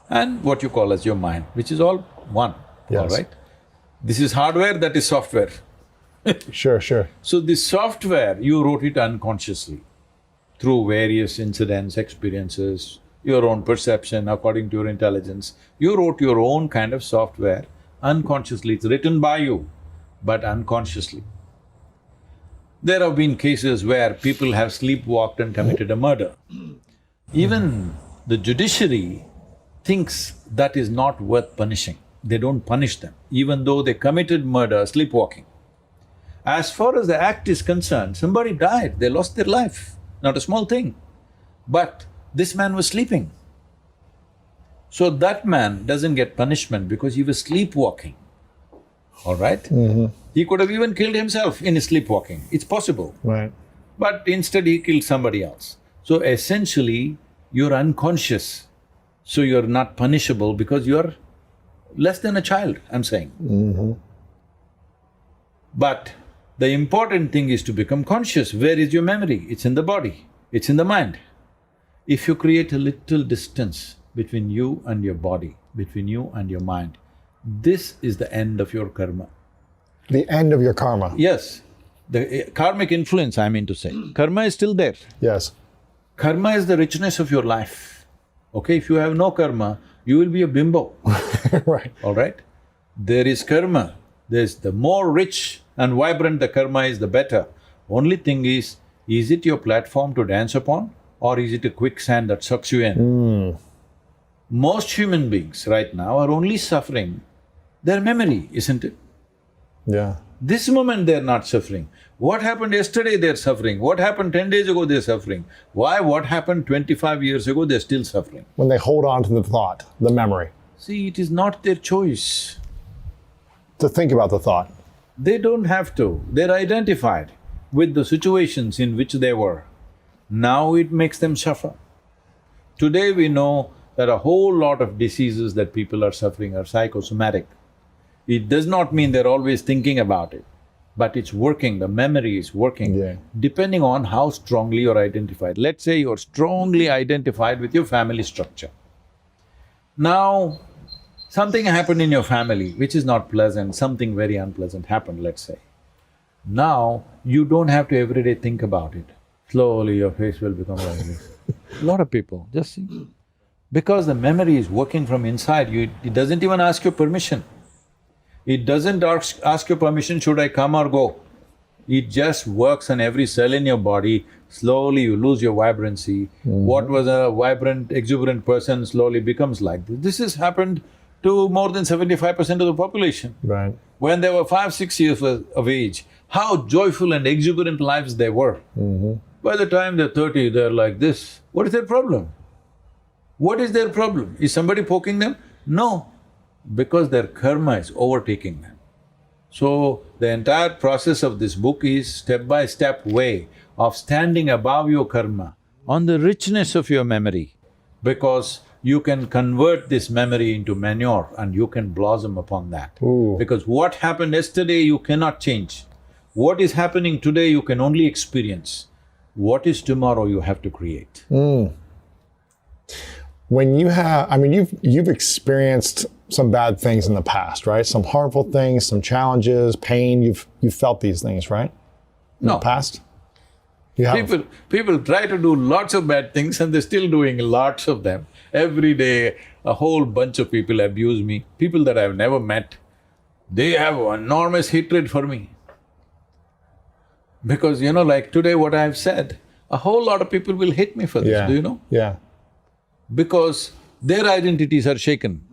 and what you call as your mind, which is all one, Yes. all right? This is hardware, that is software. Sure. So this software, you wrote it unconsciously through various incidents, experiences, your own perception according to your intelligence. You wrote your own kind of software unconsciously. It's written by you, but unconsciously. There have been cases where people have sleepwalked and committed a murder. Even the judiciary thinks that is not worth punishing. They don't punish them, even though they committed murder sleepwalking. As far as the act is concerned, somebody died, they lost their life, not a small thing. But this man was sleeping. So that man doesn't get punishment because he was sleepwalking, all right? He could have even killed himself in his sleepwalking, it's possible. Right. But instead he killed somebody else. So essentially, you're unconscious, so you're not punishable because you're less than a child, I'm saying. But the important thing is to become conscious. Where is your memory? It's in the body, it's in the mind. If you create a little distance between you and your body, between you and your mind, this is the end of your karma. The end of your karma. Yes, the karmic influence, I mean to say. Karma is still there. Yes. Karma is the richness of your life, okay? If you have no karma, you will be a bimbo, Right. all right? There is karma, there's the more rich and vibrant the karma is, the better. Only thing is it your platform to dance upon or is it a quicksand that sucks you in? Most human beings right now are only suffering their memory, isn't it? Yeah. This moment they're not suffering. What happened yesterday they're suffering, what happened 10 days ago they're suffering. Why what happened 25 years ago they're still suffering? When they hold on to the thought, the memory, See, it is not their choice. to think about the thought. They don't have to, they're identified with the situations in which they were. Now it makes them suffer. Today we know that a whole lot of diseases that people are suffering are psychosomatic. It does not mean they're always thinking about it, but it's working, the memory is working, Yeah. depending on how strongly you're identified. Let's say you're strongly identified with your family structure. Now, something happened in your family which is not pleasant, something very unpleasant happened, let's say. Now, you don't have to every day think about it. Slowly your face will become like this. A lot of people, just see. Because the memory is working from inside you, it doesn't even ask your permission. It doesn't ask your permission, should I come or go? It just works on every cell in your body. Slowly you lose your vibrancy. What was a vibrant, exuberant person slowly becomes like this. This has happened to more than 75% of the population. Right. When they were 5, 6 years of age, how joyful and exuberant lives they were. By the time they're 30, they're like this. What is their problem? What is their problem? Is somebody poking them? No, because their karma is overtaking them. So, the entire process of this book is step-by-step way of standing above your karma on the richness of your memory, because you can convert this memory into manure and you can blossom upon that. Ooh. Because what happened yesterday you cannot change. What is happening today you can only experience. What is tomorrow you have to create. When you have, I mean, you've experienced some bad things in the past, right? Some harmful things, some challenges, pain. You've felt these things, right? In the past. You have. People try to do lots of bad things and they're still doing lots of them. Every day, a whole bunch of people abuse me. People that I've never met, they have enormous hatred for me. Because like today what I've said, a whole lot of people will hate me for this, do you know? Yeah. Because their identities are shaken.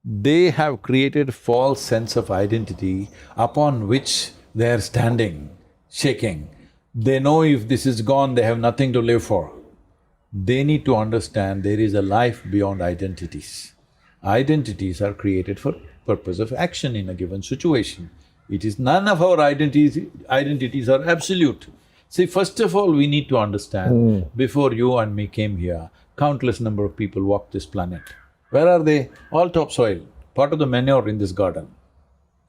They have created false sense of identity upon which they are standing, shaking. They know if this is gone, they have nothing to live for. They need to understand there is a life beyond identities. Identities are created for purpose of action in a given situation. It is none of our identities are absolute. See, first of all, we need to understand, before you and me came here, countless number of people walked this planet. Where are they? All topsoil, part of the manure in this garden.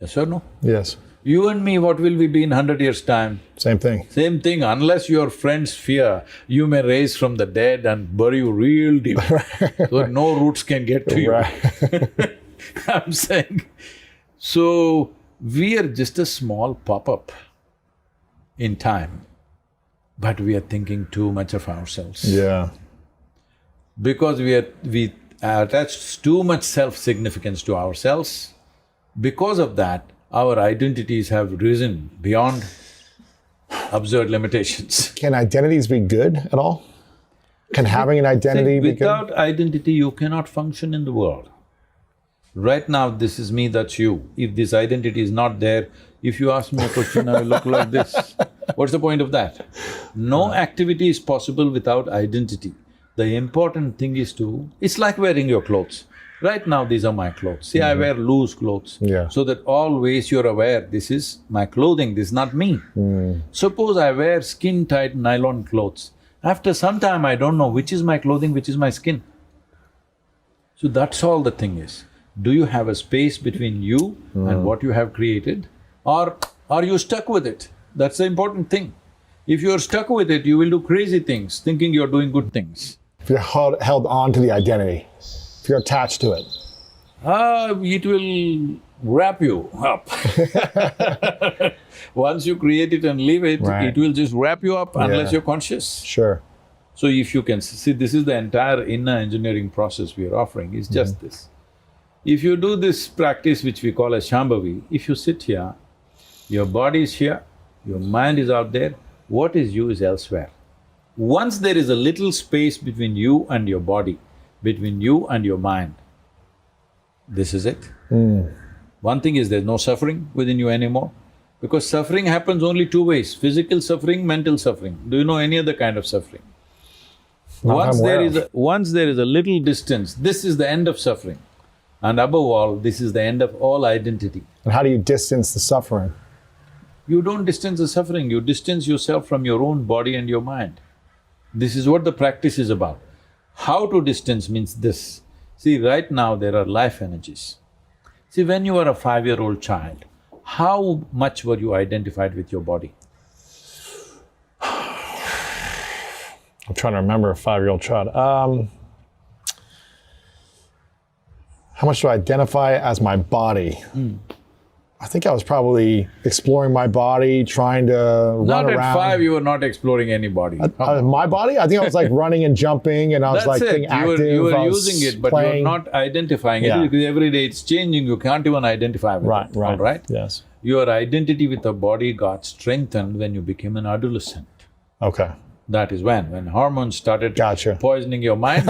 Yes or no? Yes. You and me, what will we be in 100 years' time? Same thing. Same thing, unless your friends fear, you may rise from the dead and bury you real deep, so no roots can get to you. Right. I'm saying, so we are just a small pop-up in time, but we are thinking too much of ourselves. Yeah. Because we attach too much self-significance to ourselves. Because of that, our identities have risen beyond absurd limitations. Can identities be good at all? Can having an identity be good? Without identity, you cannot function in the world. Right now, this is me, that's you. If this identity is not there, if you ask me a question, I will look like this. What's the point of that? No activity is possible without identity. The important thing is it's like wearing your clothes. Right now, these are my clothes. See, I wear loose clothes. Yeah. So that always you're aware, this is my clothing, this is not me. Suppose I wear skin-tight nylon clothes. After some time, I don't know which is my clothing, which is my skin. So that's all the thing is. Do you have a space between you and what you have created, or are you stuck with it? That's the important thing. If you're stuck with it, you will do crazy things, thinking you're doing good things. If you're held on to the identity, if you're attached to it. It will wrap you up. Once you create it and leave it, Right. it will just wrap you up unless Yeah. you're conscious. Sure. So if you can see, this is the entire inner engineering process we are offering, is just this. If you do this practice which we call as Shambhavi, if you sit here, your body is here, your mind is out there, what is you is elsewhere. Once there is a little space between you and your body, between you and your mind, this is it. One thing is there's no suffering within you anymore, because suffering happens only two ways: physical suffering, mental suffering. Do you know any other kind of suffering? Once there is a little distance, this is the end of suffering. And above all, this is the end of all identity. And how do you distance the suffering? You don't distance the suffering, you distance yourself from your own body and your mind. This is what the practice is about. How to distance means this. See, right now there are life energies. See, when you were a 5-year-old child, how much were you identified with your body? I'm trying to remember a 5-year-old child. How much do I identify as my body? I think I was probably exploring my body, trying to run Not around. at 5, you were not exploring any body. My body? I think I was like running and jumping, and I was That's like it. being active. You were I was using it, but playing. you're not identifying Yeah. it because every day it's changing. You can't even identify with Right, it. right. All right? Yes. Your identity with the body got strengthened when you became an adolescent. Okay. That is when hormones started Gotcha. poisoning your mind.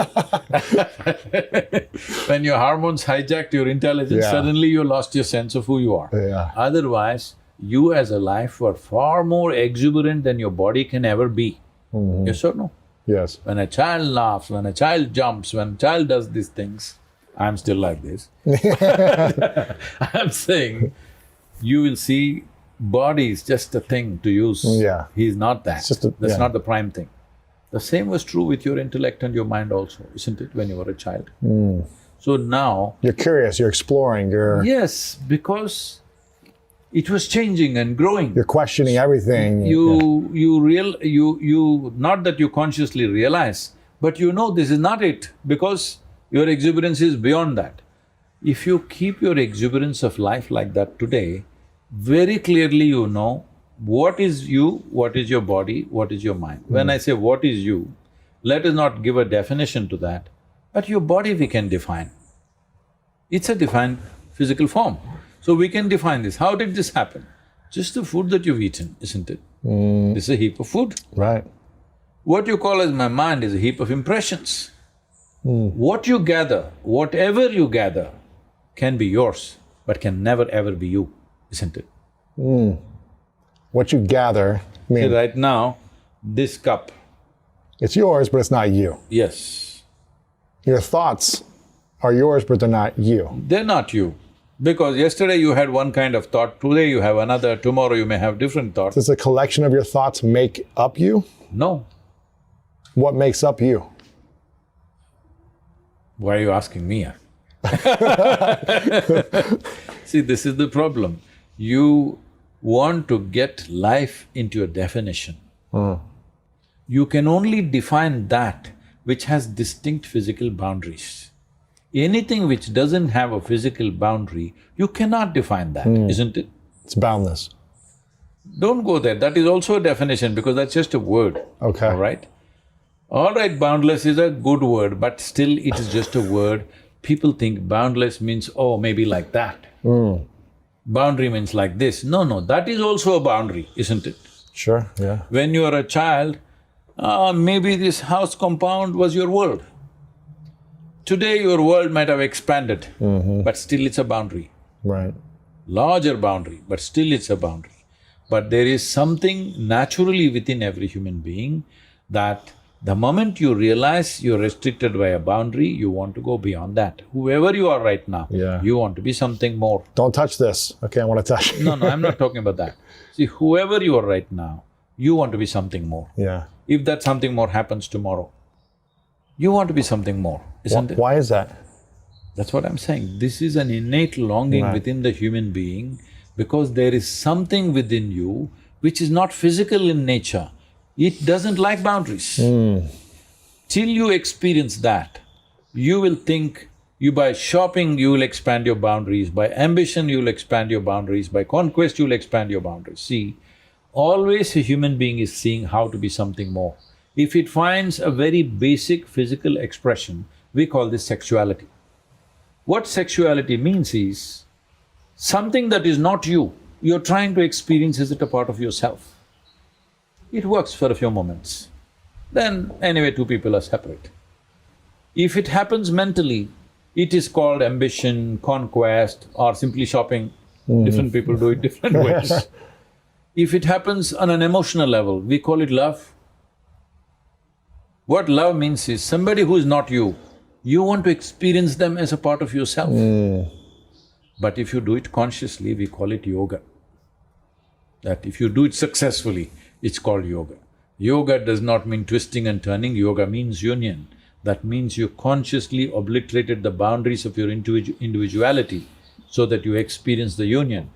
When your hormones hijacked your intelligence, Yeah. suddenly you lost your sense of who you are. Yeah. Otherwise, you as a life were far more exuberant than your body can ever be. Yes or no? Yes. When a child laughs, when a child jumps, when a child does these things, I'm still like this. I'm saying, you will see body is just a thing to use. Yeah. He's not that. It's just a- That's yeah. not the prime thing. The same was true with your intellect and your mind also, isn't it, when you were a child? So now, You're curious, you're exploring, you're yes, because it was changing and growing. questioning everything. You not that you consciously realize, but you know this is not it, because your exuberance is beyond that. If you keep your exuberance of life like that today, very clearly you know what is you, what is your body, what is your mind. When I say what is you, let us not give a definition to that, but your body we can define. It's a defined physical form. So we can define this. How did this happen? Just the food that you've eaten, isn't it? This is a heap of food. Right. What you call as my mind is a heap of impressions. What you gather, whatever you gather, can be yours, but can never ever be you, isn't it? What you gather, I See, mean, right now, this cup, it's yours, but it's not you. yes, Your thoughts are yours, but they're not you. they're not you. Because yesterday you had one kind of thought, today you have another, tomorrow you may have different thoughts. Does a collection of your thoughts make up you? No. What makes up you? Why are you asking me? See, this is the problem. You want to get life into a definition. You can only define that which has distinct physical boundaries. Anything which doesn't have a physical boundary, you cannot define that, isn't it? It's boundless. Don't go there, that is also a definition because that's just a word, Okay. all right? All right, boundless is a good word, but still it is just a word. People think boundless means, oh, maybe like that. Boundary means like this. No, that is also a boundary, isn't it? Sure, yeah. When you are a child, maybe this house compound was your world. Today your world might have expanded, but still it's a boundary. Right. Larger boundary, but still it's a boundary. But there is something naturally within every human being that the moment you realize you're restricted by a boundary, you want to go beyond that. Whoever you are right now, Yeah. you want to be something more. Don't touch this. Okay, I want to touch. No, I'm not talking about that. See, whoever you are right now, you want to be something more. Yeah. If that something more happens tomorrow, you want to be something more, isn't it? Why is that? That's what I'm saying. This is an innate longing Right. within the human being because there is something within you which is not physical in nature. It doesn't like boundaries. Till you experience that, you will think by shopping you will expand your boundaries, by ambition you will expand your boundaries, by conquest you will expand your boundaries. See, always a human being is seeing how to be something more. If it finds a very basic physical expression, we call this sexuality. What sexuality means is, something that is not you, you're trying to experience as it a part of yourself. It works for a few moments, then anyway two people are separate. If it happens mentally, it is called ambition, conquest, or simply shopping. Different people do it different ways. If it happens on an emotional level, we call it love. What love means is, somebody who is not you, you want to experience them as a part of yourself. But if you do it consciously, we call it yoga. That if you do it successfully, it's called yoga. Yoga does not mean twisting and turning, yoga means union. That means you consciously obliterated the boundaries of your individuality so that you experience the union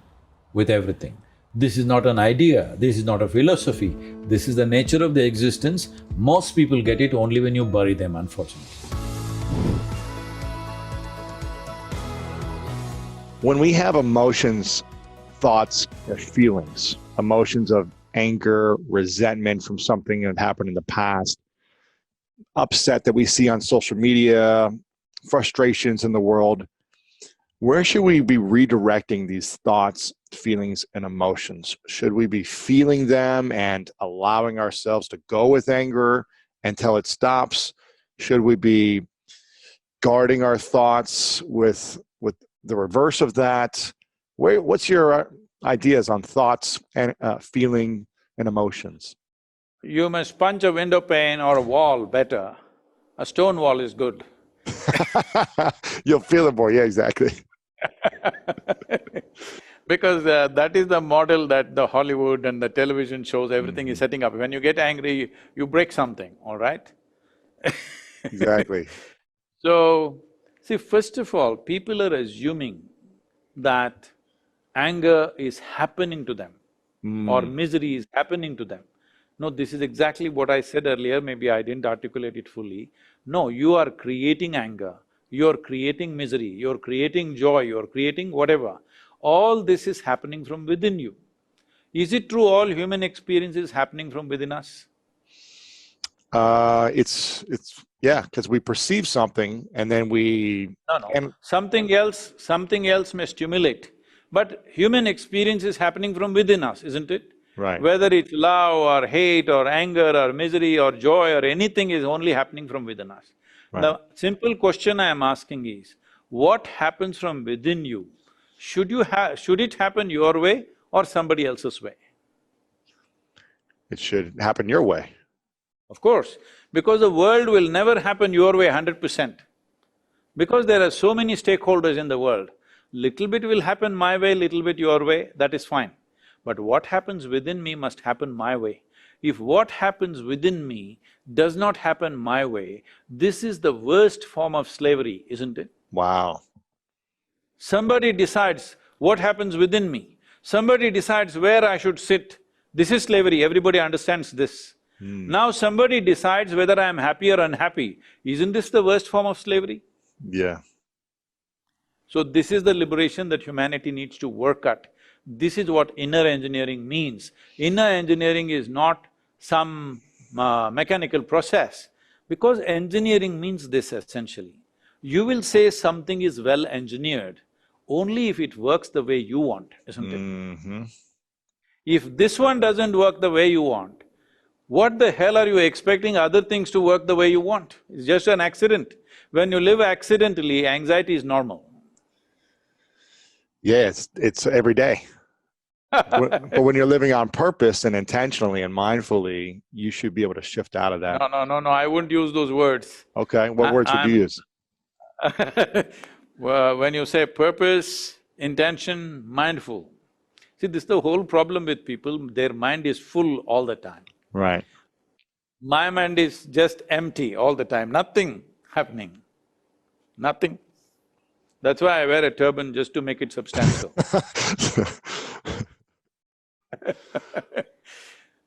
with everything. This is not an idea, this is not a philosophy, this is the nature of the existence. Most people get it only when you bury them, unfortunately. When we have emotions thoughts or feelings, emotions of anger, resentment from something that happened in the past, upset that we see on social media, frustrations in the world. Where should we be redirecting these thoughts, feelings, and emotions? Should we be feeling them and allowing ourselves to go with anger until it stops? Should we be guarding our thoughts with the reverse of that? What's your ideas on thoughts and feeling and emotions? You must punch a window pane or a wall better. A stone wall is good. You'll feel it more, yeah, exactly. Because that is the model that the Hollywood and the television shows, everything is setting up. When you get angry, you break something, all right? Exactly. So, see, first of all, people are assuming that anger is happening to them or misery is happening to them. No, this is exactly what I said earlier, maybe I didn't articulate it fully. No, you are creating anger, you're creating misery, you're creating joy, you're creating whatever. All this is happening from within you. Is it true all human experience is happening from within us? It's yeah, because we perceive something and then we… No. Something else may stimulate. But human experience is happening from within us, isn't it? Right. Whether it's love or hate or anger or misery or joy or anything is only happening from within us. Right. The simple question I am asking is, what happens from within you? Should it happen your way or somebody else's way? It should happen your way. Of course, because the world will never happen your way 100%. Because there are so many stakeholders in the world, little bit will happen my way, little bit your way, that is fine. But what happens within me must happen my way. If what happens within me does not happen my way, this is the worst form of slavery, isn't it? Wow. Somebody decides what happens within me, somebody decides where I should sit. This is slavery, everybody understands this. Now somebody decides whether I am happy or unhappy. Isn't this the worst form of slavery? Yeah. So this is the liberation that humanity needs to work at. This is what inner engineering means. Inner engineering is not some mechanical process, because engineering means this essentially. You will say something is well engineered only if it works the way you want, isn't it? If this one doesn't work the way you want, what the hell are you expecting other things to work the way you want? It's just an accident. When you live accidentally, anxiety is normal. Yeah, it's every day. But when you're living on purpose and intentionally and mindfully, you should be able to shift out of that. No, I wouldn't use those words. Okay, what words would you use? Well, when you say purpose, intention, mindful, see, this is the whole problem with people, their mind is full all the time. Right. My mind is just empty all the time, nothing happening, nothing. That's why I wear a turban, just to make it substantial.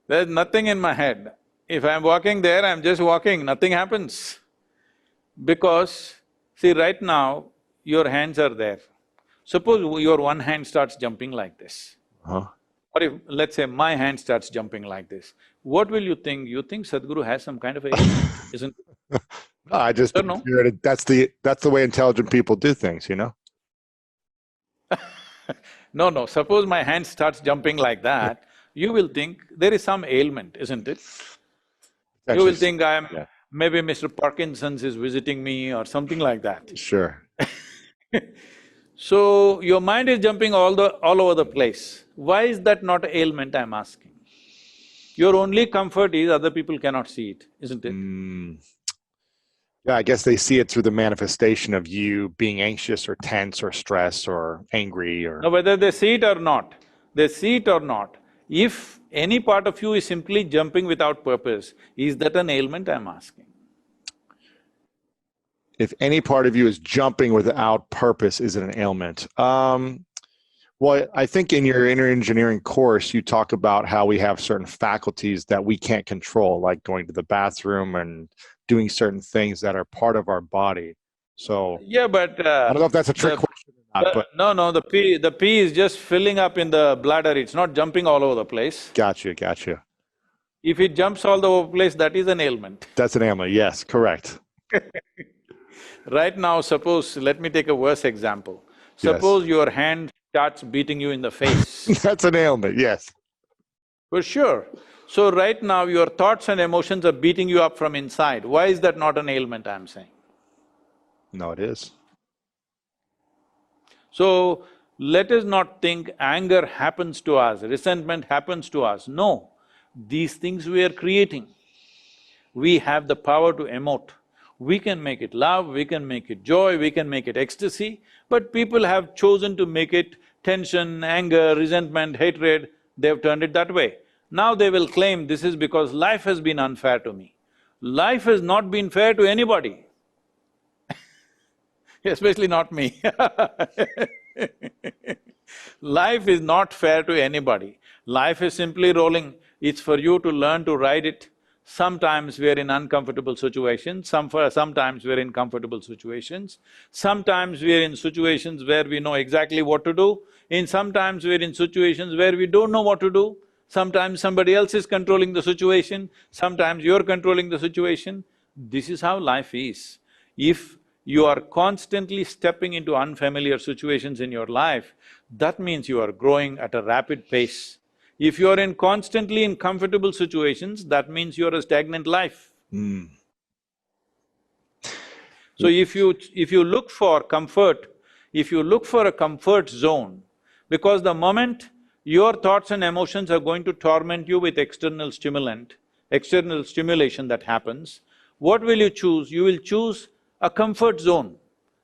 There's nothing in my head. If I'm walking there, I'm just walking, nothing happens. Because, see, right now, your hands are there. Suppose your one hand starts jumping like this. Or if, let's say, my hand starts jumping like this, what will you think? You think Sadhguru has some kind of ailment, isn't it? No, I just… No? That's the way intelligent people do things, you know? No, suppose my hand starts jumping like that, you will think there is some ailment, isn't it? You will think maybe Mr. Parkinson's is visiting me or something like that. Sure. So, your mind is jumping all over the place. Why is that not ailment, I'm asking? Your only comfort is other people cannot see it, isn't it? Yeah, I guess they see it through the manifestation of you being anxious or tense or stressed or angry or… Now, whether they see it or not, if any part of you is simply jumping without purpose, is that an ailment, I'm asking? If any part of you is jumping without purpose, is it an ailment? Well, I think in your inner engineering course, you talk about how we have certain faculties that we can't control, like going to the bathroom and doing certain things that are part of our body. So… Yeah, but I don't know if that's a trick question or But No, the pee is just filling up in the bladder, it's not jumping all over the place. gotcha. If it jumps all over the place, that is an ailment. That's an ailment. Yes, correct. Right now, suppose… let me take a worse example. Yes. Suppose your hand starts beating you in the face. That's an ailment. Yes. For sure. So right now, your thoughts and emotions are beating you up from inside. Why is that not an ailment, I'm saying? No, it is. So, let us not think anger happens to us, resentment happens to us. No, these things we are creating. We have the power to emote. We can make it love, we can make it joy, we can make it ecstasy, but people have chosen to make it tension, anger, resentment, hatred, they've turned it that way. Now they will claim this is because life has been unfair to me. Life has not been fair to anybody, especially not me. Life is not fair to anybody. Life is simply rolling. It's for you to learn to ride it. Sometimes we're in uncomfortable situations, sometimes we're in comfortable situations. Sometimes we're in situations where we know exactly what to do. Sometimes we're in situations where we don't know what to do. Sometimes somebody else is controlling the situation, sometimes you're controlling the situation. This is how life is. If you are constantly stepping into unfamiliar situations in your life, that means you are growing at a rapid pace. If you are constantly in comfortable situations, that means you're a stagnant life. So if you look for comfort, if you look for a comfort zone, because the moment your thoughts and emotions are going to torment you with external stimulant, external stimulation that happens, what will you choose? You will choose a comfort zone.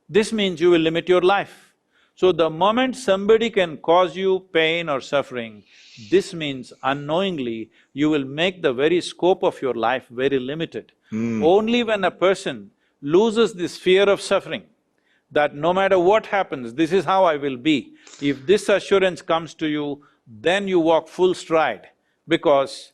This means you will limit your life. So the moment somebody can cause you pain or suffering, this means unknowingly you will make the very scope of your life very limited. Only when a person loses this fear of suffering, that no matter what happens, this is how I will be, if this assurance comes to you, then you walk full stride, because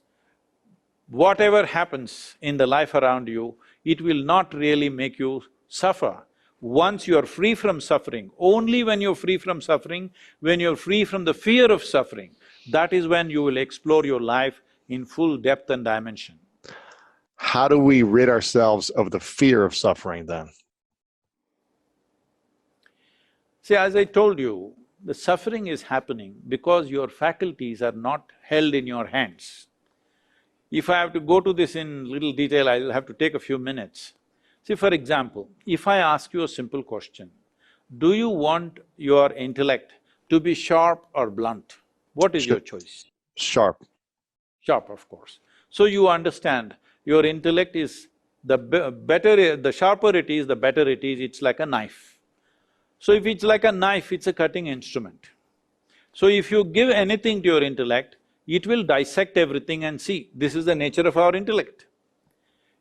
whatever happens in the life around you, it will not really make you suffer. Once you are free from suffering, only when you're free from suffering, when you're free from the fear of suffering, that is when you will explore your life in full depth and dimension. How do we rid ourselves of the fear of suffering then? See, as I told you, the suffering is happening because your faculties are not held in your hands. If I have to go to this in little detail, I'll have to take a few minutes. See, for example, if I ask you a simple question, do you want your intellect to be sharp or blunt? What is your choice? Sharp. Sharp, of course. So you understand, your intellect is… the sharper it is, the better it is, it's like a knife. So if it's like a knife, it's a cutting instrument. So if you give anything to your intellect, it will dissect everything and see, this is the nature of our intellect.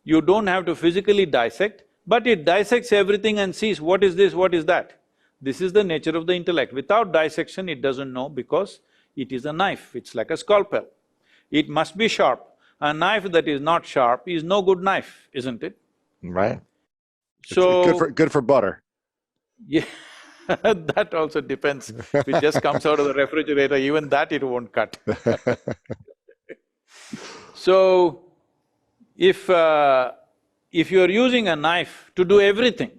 You don't have to physically dissect, but it dissects everything and sees what is this, what is that. This is the nature of the intellect. Without dissection, it doesn't know because it is a knife, it's like a scalpel. It must be sharp. A knife that is not sharp is no good knife, isn't it? Right. So… It's good for butter. Yeah, that also depends. If it just comes out of the refrigerator, even that it won't cut. So, if you're using a knife to do everything,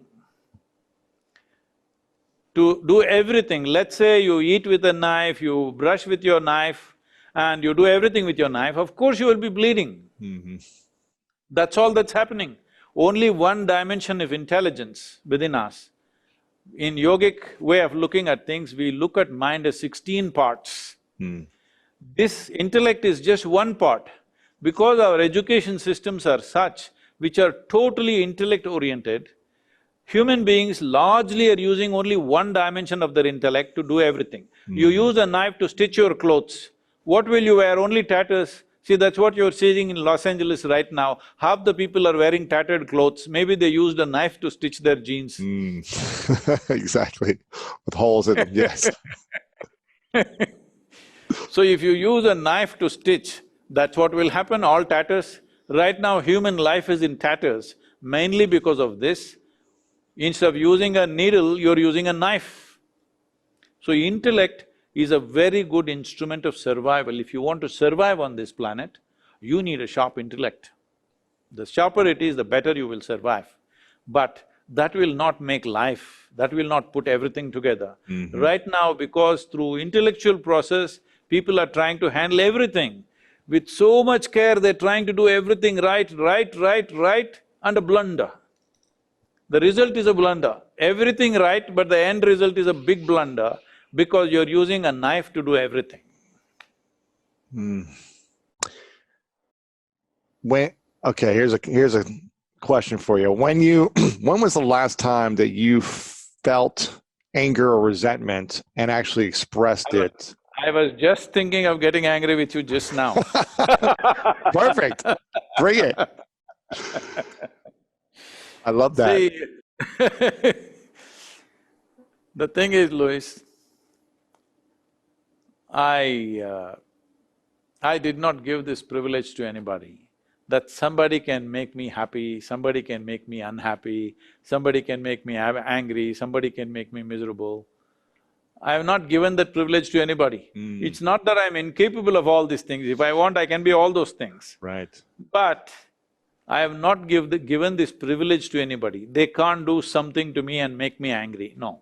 let's say you eat with a knife, you brush with your knife, and you do everything with your knife, of course you will be bleeding. That's all that's happening. Only one dimension of intelligence within us. In yogic way of looking at things, we look at mind as 16 parts. This intellect is just one part. Because our education systems are such, which are totally intellect-oriented, human beings largely are using only one dimension of their intellect to do everything. You use a knife to stitch your clothes, what will you wear? Only tatters. See, that's what you're seeing in Los Angeles right now. Half the people are wearing tattered clothes, maybe they used a knife to stitch their jeans. Exactly, with holes in them, yes. So if you use a knife to stitch, that's what will happen, all tatters. Right now, human life is in tatters, mainly because of this. Instead of using a needle, you're using a knife. So intellect is a very good instrument of survival. If you want to survive on this planet, you need a sharp intellect. The sharper it is, the better you will survive. But that will not make life, that will not put everything together. Right now, because through intellectual process, people are trying to handle everything. With so much care, they're trying to do everything right, and a blunder. The result is a blunder. Everything right, but the end result is a big blunder because you're using a knife to do everything. Okay, here's a question for you. When was the last time that you felt anger or resentment and actually expressed it? I was just thinking of getting angry with you just now. Perfect. Bring it. I love that. See, the thing is, Louis, I did not give this privilege to anybody, that somebody can make me happy, somebody can make me unhappy, somebody can make me angry, somebody can make me miserable. I have not given that privilege to anybody. It's not that I'm incapable of all these things. If I want, I can be all those things. Right. But I have not given this privilege to anybody. They can't do something to me and make me angry, no.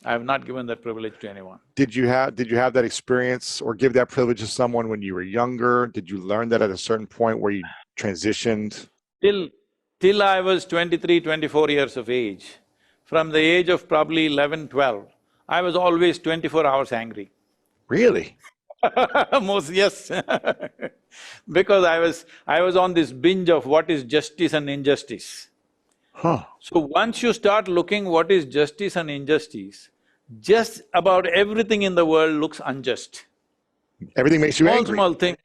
I have not given that privilege to anyone. Did you have that experience or give that privilege to someone when you were younger? Did you learn that at a certain point where you transitioned? Till I was 23, 24 years of age, from the age of probably 11, 12, I was always 24 hours angry. Really? Yes. Because I was on this binge of what is justice and injustice. Huh. So once you start looking what is justice and injustice, just about everything in the world looks unjust. Everything makes you angry. Small thing.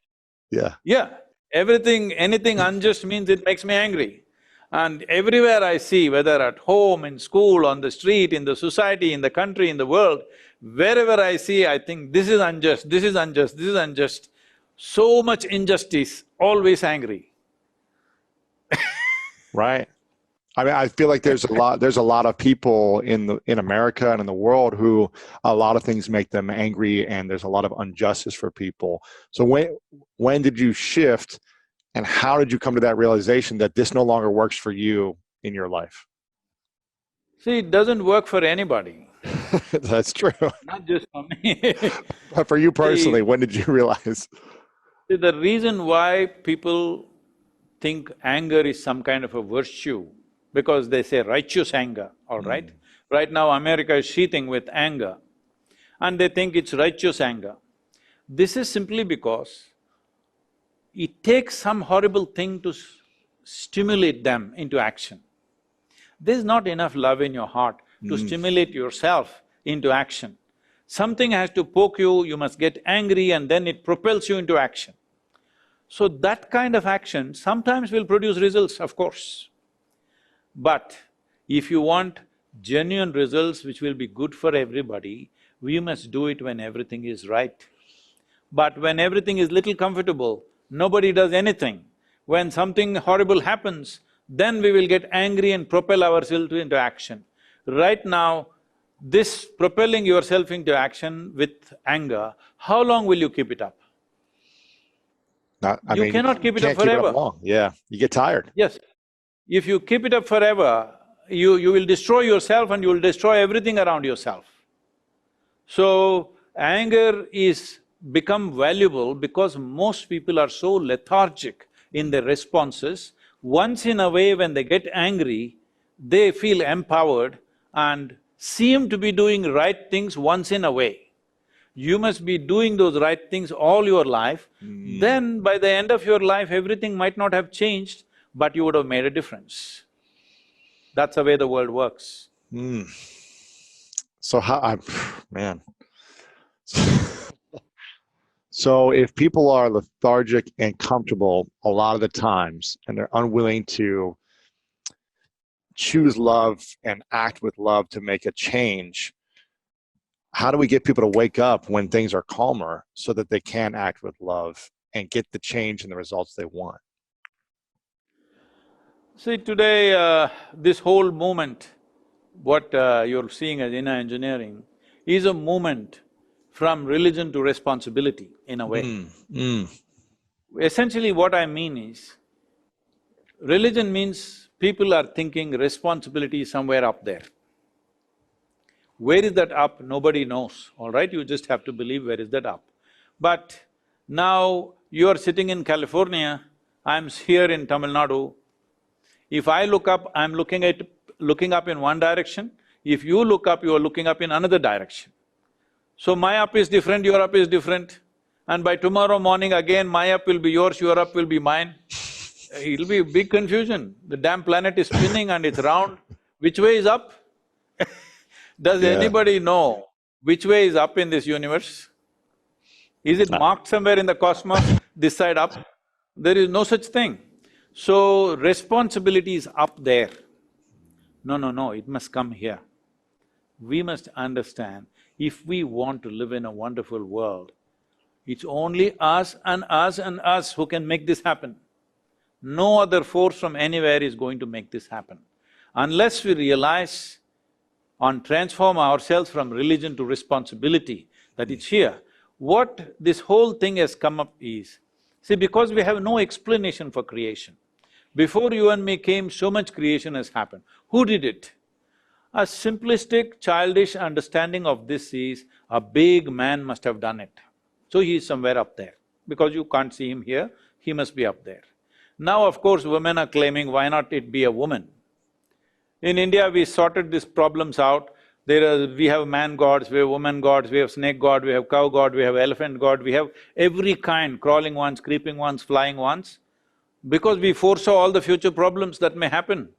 Yeah. Yeah, anything unjust means it makes me angry. And everywhere I see, whether at home, in school, on the street, in the society, in the country, in the world, wherever I see, I think this is unjust, this is unjust, this is unjust. So much injustice, always angry. Right. I mean, I feel like there's a lot of people in America and in the world who a lot of things make them angry, and there's a lot of injustice for people. So when did you shift, and how did you come to that realization that this no longer works for you in your life? See, it doesn't work for anybody. That's true. Not just for me. But for you personally, when did you realize? See, the reason why people think anger is some kind of a virtue, because they say righteous anger, all right? Right now America is seething with anger, and they think it's righteous anger. This is simply because it takes some horrible thing to stimulate them into action. There's not enough love in your heart to stimulate yourself into action. Something has to poke you, you must get angry, and then it propels you into action. So that kind of action sometimes will produce results, of course. But if you want genuine results which will be good for everybody, we must do it when everything is right. But when everything is little comfortable, nobody does anything. When something horrible happens, then we will get angry and propel ourselves into action. Right now, this propelling yourself into action with anger, how long will you keep it up? You cannot keep it up forever. Keep it up long. Yeah, you get tired. Yes. If you keep it up forever, you will destroy yourself and you will destroy everything around yourself. So, anger is become valuable because most people are so lethargic in their responses. Once in a way, when they get angry, they feel empowered and seem to be doing right things once in a way. You must be doing those right things all your life, then by the end of your life, everything might not have changed, but you would have made a difference. That's the way the world works. So man. So if people are lethargic and comfortable a lot of the times, and they're unwilling to choose love and act with love to make a change, how do we get people to wake up when things are calmer so that they can act with love and get the change and the results they want? See, today, this whole movement, what you're seeing as inner engineering, is a movement from religion to responsibility, in a way. Essentially what I mean is, religion means people are thinking responsibility is somewhere up there. Where is that up? Nobody knows, all right? You just have to believe where is that up. But now you are sitting in California, I'm here in Tamil Nadu. If I look up, I'm looking up in one direction. If you look up, you are looking up in another direction. So my up is different, your up is different. And by tomorrow morning again, my up will be yours, your up will be mine. It'll be a big confusion. The damn planet is spinning and it's round. Which way is up? Does anybody know which way is up in this universe? Is it marked somewhere in the cosmos, this side up? There is no such thing. So, responsibility is up there. No, it must come here. We must understand, if we want to live in a wonderful world, it's only us and us and us who can make this happen. No other force from anywhere is going to make this happen. Unless we realize and transform ourselves from religion to responsibility, that it's here. What this whole thing has come up is, see, because we have no explanation for creation. Before you and me came, so much creation has happened. Who did it? A simplistic, childish understanding of this is, a big man must have done it. So he is somewhere up there. Because you can't see him here, he must be up there. Now, of course, women are claiming, why not it be a woman? In India, we sorted these problems out. We have man gods, we have woman gods, we have snake god, we have cow god, we have elephant god, we have every kind, crawling ones, creeping ones, flying ones, because we foresaw all the future problems that may happen.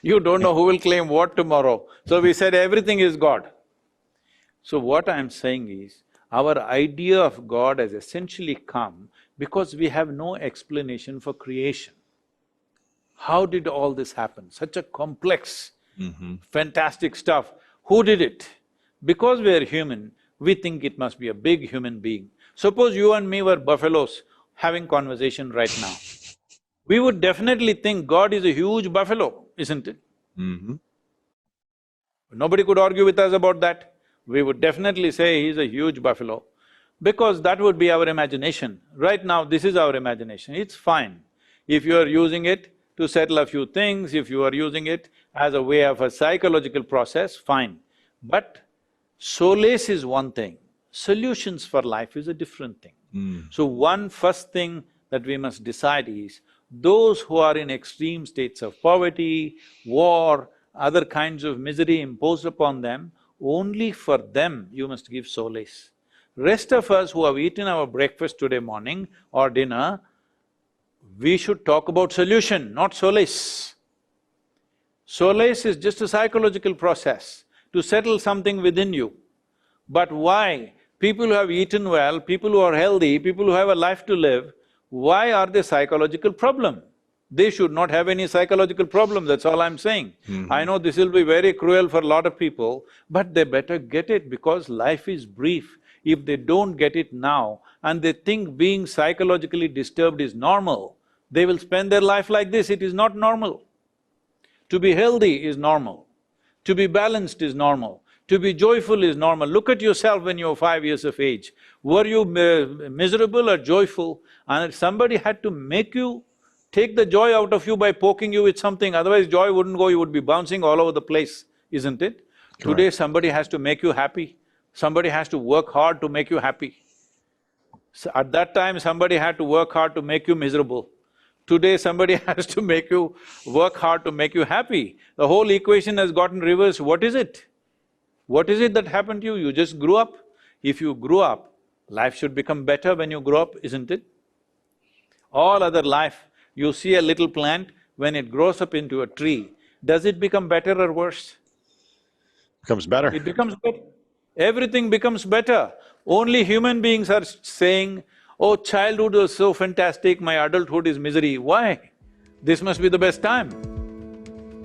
You don't know who will claim what tomorrow. So we said everything is God. So what I'm saying is, our idea of God has essentially come because we have no explanation for creation. How did all this happen? Such a complex, fantastic stuff. Who did it? Because we are human, we think it must be a big human being. Suppose you and me were buffaloes having conversation right now. We would definitely think God is a huge buffalo, isn't it? Nobody could argue with us about that. We would definitely say he's a huge buffalo, because that would be our imagination. Right now, this is our imagination, it's fine. If you are using it to settle a few things, if you are using it as a way of a psychological process, fine. But solace is one thing, solutions for life is a different thing. So one first thing that we must decide is, those who are in extreme states of poverty, war, other kinds of misery imposed upon them, only for them you must give solace. Rest of us who have eaten our breakfast today morning or dinner, we should talk about solution, not solace. Solace is just a psychological process to settle something within you. But why? People who have eaten well, people who are healthy, people who have a life to live, why are they psychological problem? They should not have any psychological problem, that's all I'm saying. I know this will be very cruel for a lot of people, but they better get it because life is brief. If they don't get it now and they think being psychologically disturbed is normal, they will spend their life like this. It is not normal. To be healthy is normal. To be balanced is normal. To be joyful is normal. Look at yourself when you were 5 years of age. Were you miserable or joyful? And somebody had to make you take the joy out of you by poking you with something, otherwise joy wouldn't go, you would be bouncing all over the place, isn't it? Correct. Today somebody has to make you happy, somebody has to work hard to make you happy. So at that time somebody had to work hard to make you miserable. Today somebody has to make you work hard to make you happy. The whole equation has gotten reversed. What is it? What is it that happened to you? You just grew up. If you grew up, life should become better when you grow up, isn't it? All other life, you see a little plant, when it grows up into a tree, does it become better or worse? Becomes better. It becomes better. Everything becomes better. Only human beings are saying, oh, childhood was so fantastic, my adulthood is misery. Why? This must be the best time.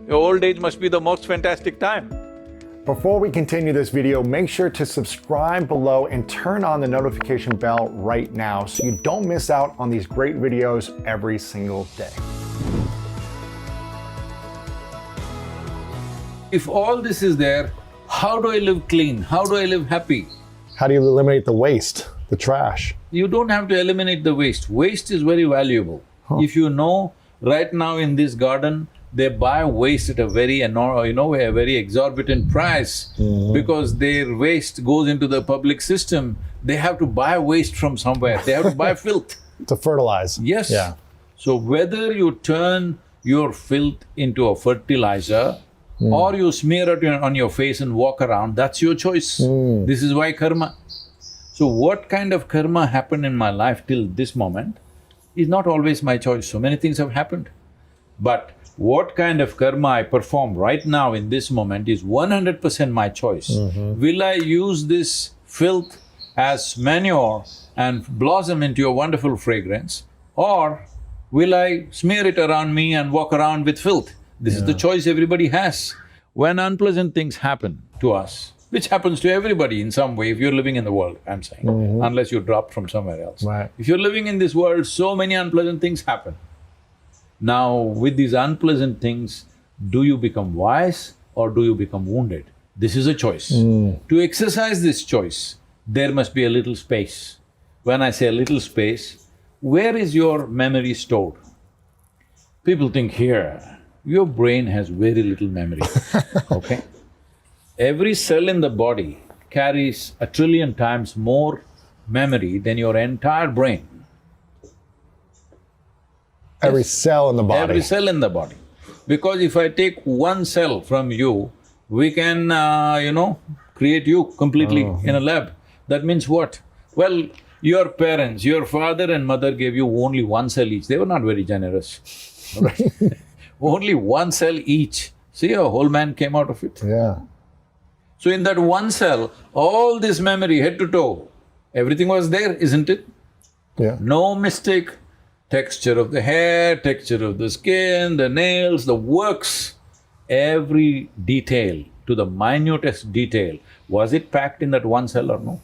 Your old age must be the most fantastic time. Before we continue this video, make sure to subscribe below and turn on the notification bell right now so you don't miss out on these great videos every single day. If all this is there, How do I live clean? How do I live happy? How do you eliminate the waste, the trash? You don't have to eliminate the waste. Waste is very valuable. If you know, right now in this garden, they buy waste at a very, a very exorbitant price because their waste goes into the public system. They have to buy waste from somewhere. They have to buy filth. To fertilize. Yes. Yeah. So whether you turn your filth into a fertilizer or you smear it on your face and walk around, that's your choice. This is why karma. So what kind of karma happened in my life till this moment is not always my choice. So many things have happened. But what kind of karma I perform right now in this moment is 100% my choice. Will I use this filth as manure and blossom into a wonderful fragrance, or will I smear it around me and walk around with filth? This is the choice everybody has. When unpleasant things happen to us, which happens to everybody in some way if you're living in the world, I'm saying, unless you dropped from somewhere else. Right. If you're living in this world, so many unpleasant things happen. Now, with these unpleasant things, do you become wise or do you become wounded? This is a choice. To exercise this choice, there must be a little space. When I say a little space, where is your memory stored? People think here, your brain has very little memory, okay? Every cell in the body carries 1 trillion times more memory than your entire brain. Every cell in the body. Every cell in the body. Because if I take one cell from you, we can, create you completely in a lab. That means what? Well, your parents, your father and mother gave you only one cell each. They were not very generous, all right? Only one cell each. See, a whole man came out of it. Yeah. So in that one cell, all this memory, head to toe, everything was there, isn't it? Yeah. No mistake. Texture of the hair, texture of the skin, the nails, the works, every detail, to the minutest detail, was it packed in that one cell or no?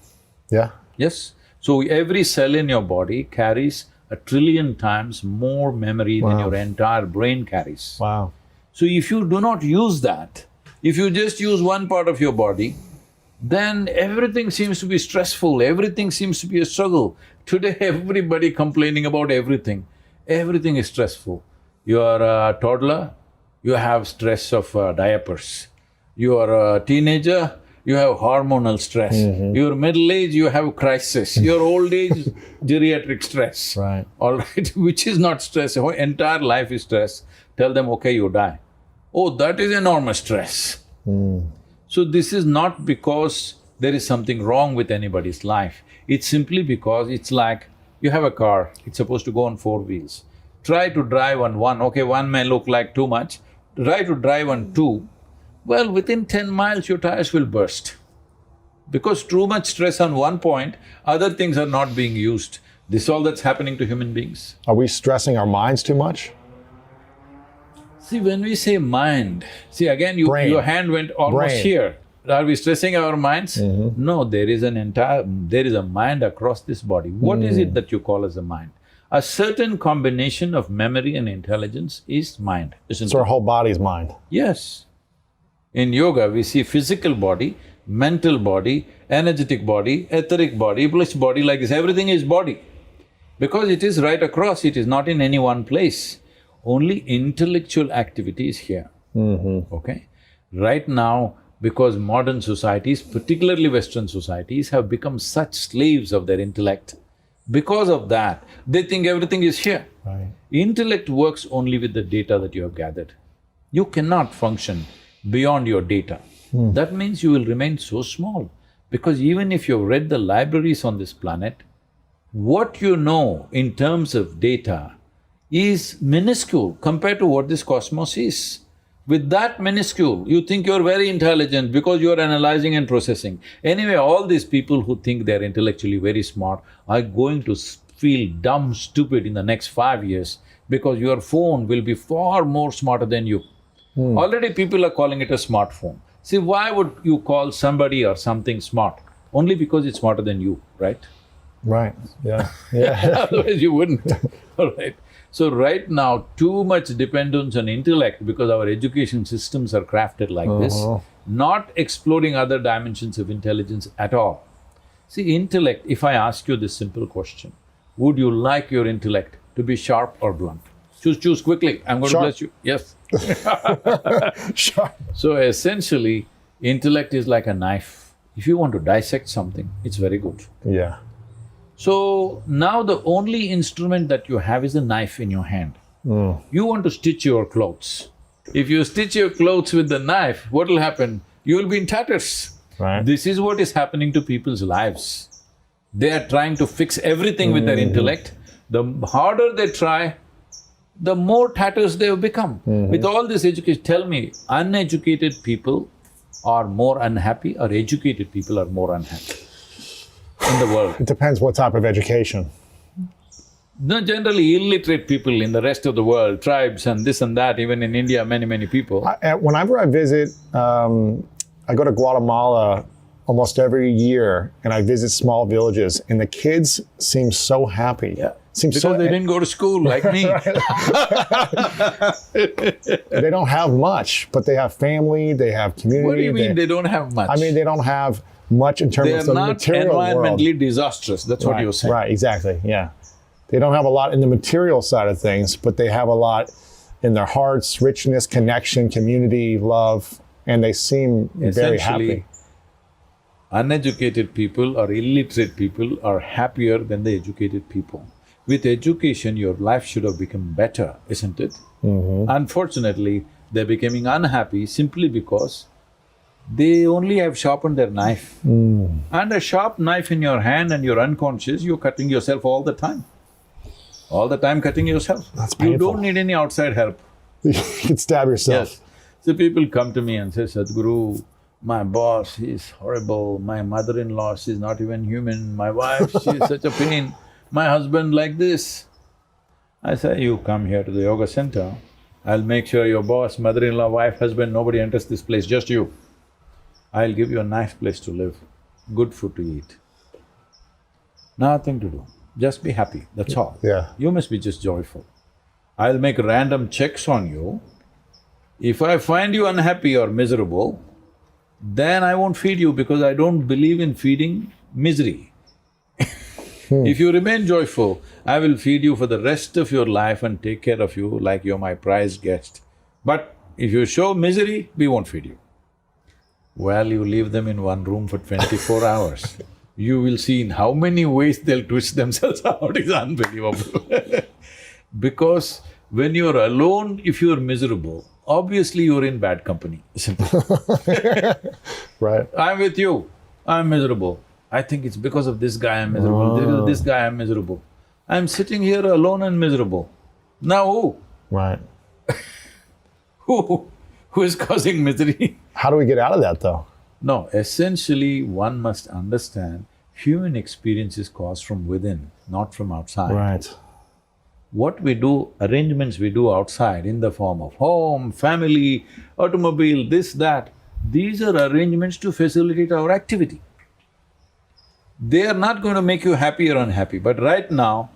Yeah. Yes? So every cell in your body carries 1 trillion times more memory than your entire brain carries. Wow. So if you do not use that, if you just use one part of your body, then everything seems to be stressful, everything seems to be a struggle. Today, everybody complaining about everything. Everything is stressful. You are a toddler, you have stress of diapers. You are a teenager, you have hormonal stress. You're middle age, you have crisis. Your old age, geriatric stress. Right. All right, which is not stress, your entire life is stress. Tell them, okay, you die. Oh, that is enormous stress. So this is not because there is something wrong with anybody's life. It's simply because it's like, you have a car, it's supposed to go on 4 wheels. Try to drive on one, okay, one may look like too much. Try to drive on 2, well, within 10 miles your tires will burst. Because too much stress on one point, other things are not being used. This is all that's happening to human beings. Are we stressing our minds too much? See, when we say mind, see again Brain. your hand went almost Brain. here. Are we stressing our minds? No, there is a mind across this body. What is it that you call as a mind? A certain combination of memory and intelligence is mind, isn't So it? our whole body's mind. Yes. In yoga, we see physical body, mental body, energetic body, etheric body, bliss body, like this, everything is body. Because it is right across, it is not in any one place. Only intellectual activity is here, okay? Right now, because modern societies, particularly Western societies, have become such slaves of their intellect, because of that, they think everything is here. Right. Intellect works only with the data that you have gathered. You cannot function beyond your data. That means you will remain so small, because even if you've read the libraries on this planet, what you know in terms of data is minuscule compared to what this cosmos is. With that minuscule, you think you're very intelligent because you're analyzing and processing. Anyway, all these people who think they're intellectually very smart are going to feel dumb, stupid in the next 5 years because your phone will be far more smarter than you. Already people are calling it a smartphone. See, why would you call somebody or something smart? Only because it's smarter than you, right? Right, yeah, yeah. Otherwise you wouldn't, all right? So right now, too much dependence on intellect because our education systems are crafted like this, not exploring other dimensions of intelligence at all. See, intellect, if I ask you this simple question, would you like your intellect to be sharp or blunt? Choose quickly, I'm going to bless you. Yes. Sure. So essentially, intellect is like a knife. If you want to dissect something, it's very good. Yeah. So now the only instrument that you have is a knife in your hand. You want to stitch your clothes. If you stitch your clothes with the knife, what will happen? You will be in tatters. Right. This is what is happening to people's lives. They are trying to fix everything with their intellect. The harder they try, the more tatters they have become. With all this education, tell me, uneducated people are more unhappy or educated people are more unhappy in the world? It depends what type of education. No, generally illiterate people in the rest of the world, tribes and this and that, even in India, many people. Whenever I visit, I go to Guatemala almost every year, and I visit small villages, and the kids seem so happy. Yeah. Seem Because so, they didn't go to school like me. They don't have much, but they have family, they have community. What do you mean they don't have much? I mean, they don't have much in terms They of are the not material world. environmentally disastrous, that's what you're saying. Right, exactly, yeah. They don't have a lot in the material side of things, but they have a lot in their hearts, richness, connection, community, love, and they seem very happy. Uneducated people or illiterate people are happier than the educated people. With education, your life should have become better, isn't it? Unfortunately, they're becoming unhappy simply because they only have sharpened their knife. And a sharp knife in your hand and you're unconscious, you're cutting yourself all the time. All the time cutting yourself. That's You painful. don't need any outside help. You can stab yourself. Yes. So people come to me and say, Sadhguru, my boss, he's horrible, my mother-in-law, she's not even human, my wife, she's such a pain, my husband like this. I say, you come here to the yoga center, I'll make sure your boss, mother-in-law, wife, husband, nobody enters this place, just you. I'll give you a nice place to live, good food to eat. Nothing to do, just be happy, that's all. Yeah. You must be just joyful. I'll make random checks on you. If I find you unhappy or miserable, then I won't feed you because I don't believe in feeding misery. If you remain joyful, I will feed you for the rest of your life and take care of you like you're my prized guest. But if you show misery, we won't feed you. Well, you leave them in one room for 24 hours. You will see in how many ways they'll twist themselves out, it's unbelievable. Because when you're alone, if you're miserable, obviously you're in bad company, isn't it? Right. I'm with you, I'm miserable. I think it's because of this guy I'm miserable, there is this guy I'm miserable. I'm sitting here alone and miserable. Now who? Right. Who is causing misery? How do we get out of that though? No, essentially one must understand human experience is caused from within, not from outside. Right. What we do, arrangements we do outside in the form of home, family, automobile, this, that, these are arrangements to facilitate our activity. They are not going to make you happy or unhappy, but right now,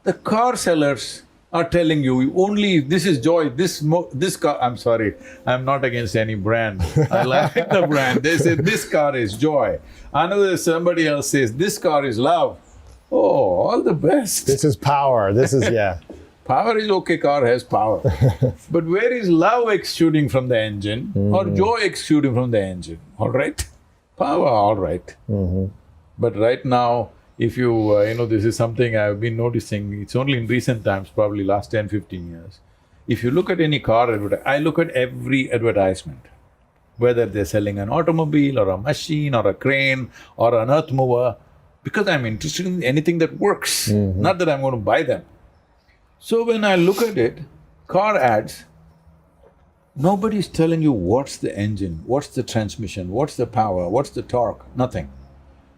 the car sellers are telling you, only this is joy, this car… I'm sorry, I'm not against any brand, I like the brand. They say this car is joy, somebody else says this car is love. Oh, all the best. This is power, this is… yeah. Power is okay, car has power. But where is love exuding from the engine or joy exuding from the engine, all right? Power, all right. But right now, if you… this is something I've been noticing, it's only in recent times, probably last 10–15 years. If you look at any car I look at every advertisement, whether they're selling an automobile or a machine or a crane or an earth mover, because I'm interested in anything that works, not that I'm going to buy them. So when I look at it, car ads, nobody's telling you what's the engine, what's the transmission, what's the power, what's the torque, nothing.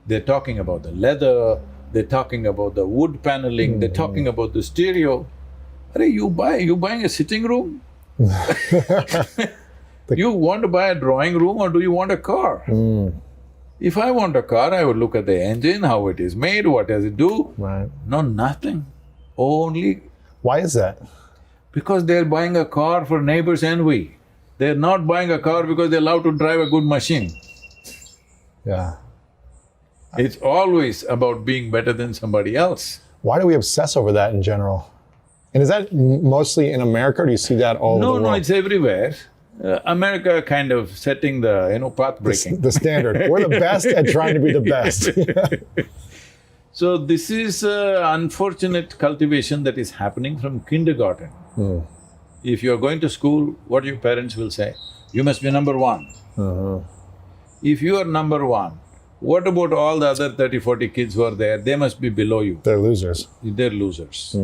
They're talking about the leather, they're talking about the wood paneling, they're talking about the stereo. Arey, you buying a sitting room? You want to buy a drawing room or do you want a car? If I want a car, I would look at the engine, how it is made, what does it do? Right. No, nothing. Only… Why is that? Because they're buying a car for neighbor's envy. They're not buying a car because they love to drive a good machine. Yeah. It's always about being better than somebody else. Why do we obsess over that in general? And is that mostly in America, or do you see that all over the world? No, it's everywhere. America kind of setting the, path breaking. The standard. We're the best at trying to be the best. So this is unfortunate cultivation that is happening from kindergarten. If you're going to school, what your parents will say? You must be number one. If you are number one, what about all the other 30-40 kids who are there? They must be below you. They're losers. They're losers.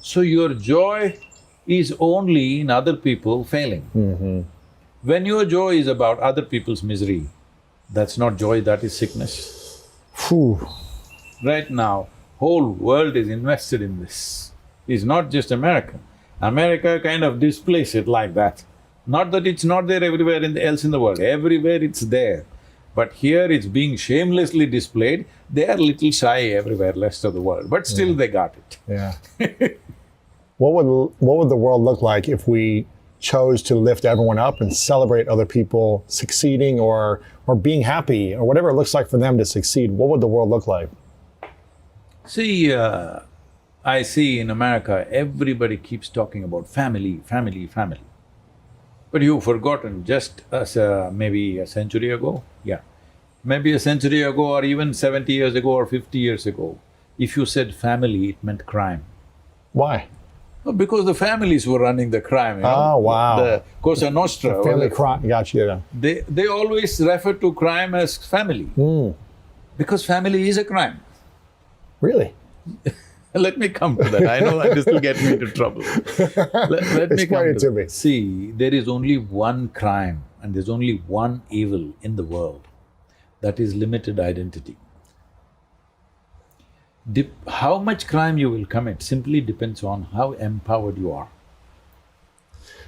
So your joy is only in other people failing. When your joy is about other people's misery, that's not joy, that is sickness. Phew. Right now, whole world is invested in this. It's not just America. America kind of displays it like that. Not that it's not there everywhere else in the world, everywhere it's there. But here it's being shamelessly displayed. They are little shy everywhere rest of the world, but still they got it. Yeah. What would the world look like if we chose to lift everyone up and celebrate other people succeeding or being happy or whatever it looks like for them to succeed? What would the world look like? See, I see in America, everybody keeps talking about family, family, family. But you've forgotten just as maybe a century ago, maybe a century ago or even 70 years ago or 50 years ago, if you said family, it meant crime. Why? Well, because the families were running the crime, Oh, wow. The Cosa Nostra. Family crime, gotcha, yeah. They always refer to crime as family. Because family is a crime. Really? Let me come to that. I know that this will get me into trouble. Let me come Explain it to that. me. See, there is only one crime and there's only one evil in the world. That is limited identity. How much crime you will commit simply depends on how empowered you are.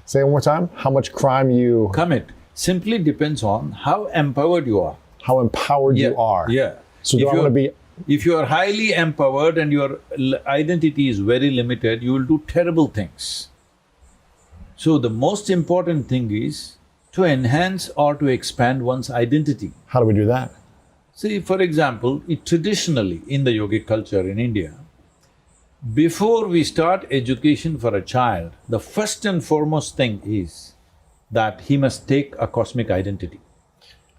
Say it one more time. How much crime you… Commit simply depends on how empowered you are. How empowered you are. Yeah. So do I want to be… If you are highly empowered and your identity is very limited, you will do terrible things. So the most important thing is to enhance or to expand one's identity. How do we do that? See, for example, traditionally in the yogic culture in India, before we start education for a child, the first and foremost thing is that he must take a cosmic identity.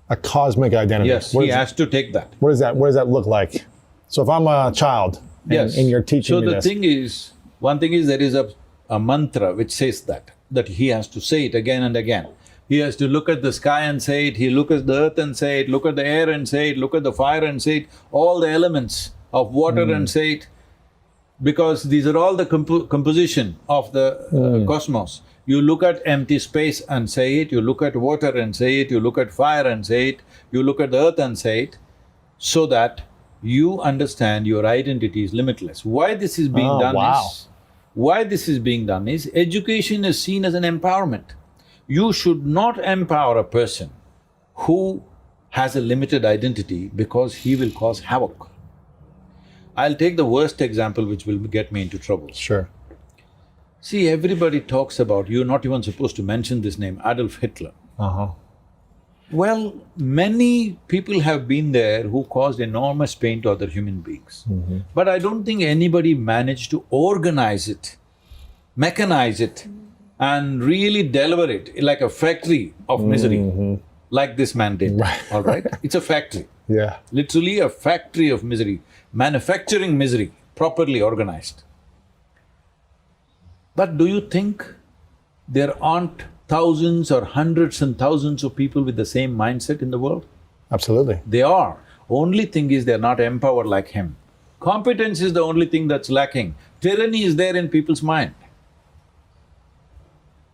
A cosmic identity. Yes, he has to take that. What does that look like? So if I'm a child and you're teaching me this… So the thing is, one thing is there is a mantra which says that he has to say it again and again. He has to look at the sky and say it, he look at the earth and say it, look at the air and say it, look at the fire and say it, all the elements of water and say it, because these are all the composition of the cosmos. You look at empty space and say it, you look at water and say it, you look at fire and say it, you look at the earth and say it, so that you understand your identity is limitless. Why this is being done is, education is seen as an empowerment. You should not empower a person who has a limited identity because he will cause havoc. I'll take the worst example which will get me into trouble. Sure. See, everybody talks about, you're not even supposed to mention this name, Adolf Hitler. Well, many people have been there who caused enormous pain to other human beings. But I don't think anybody managed to organize it, mechanize it, and really deliver it like a factory of misery, like this man did, all right? It's a factory. Yeah. Literally a factory of misery, manufacturing misery, properly organized. But do you think there aren't thousands or hundreds and thousands of people with the same mindset in the world? Absolutely. They are. Only thing is they're not empowered like him. Competence is the only thing that's lacking. Tyranny is there in people's mind.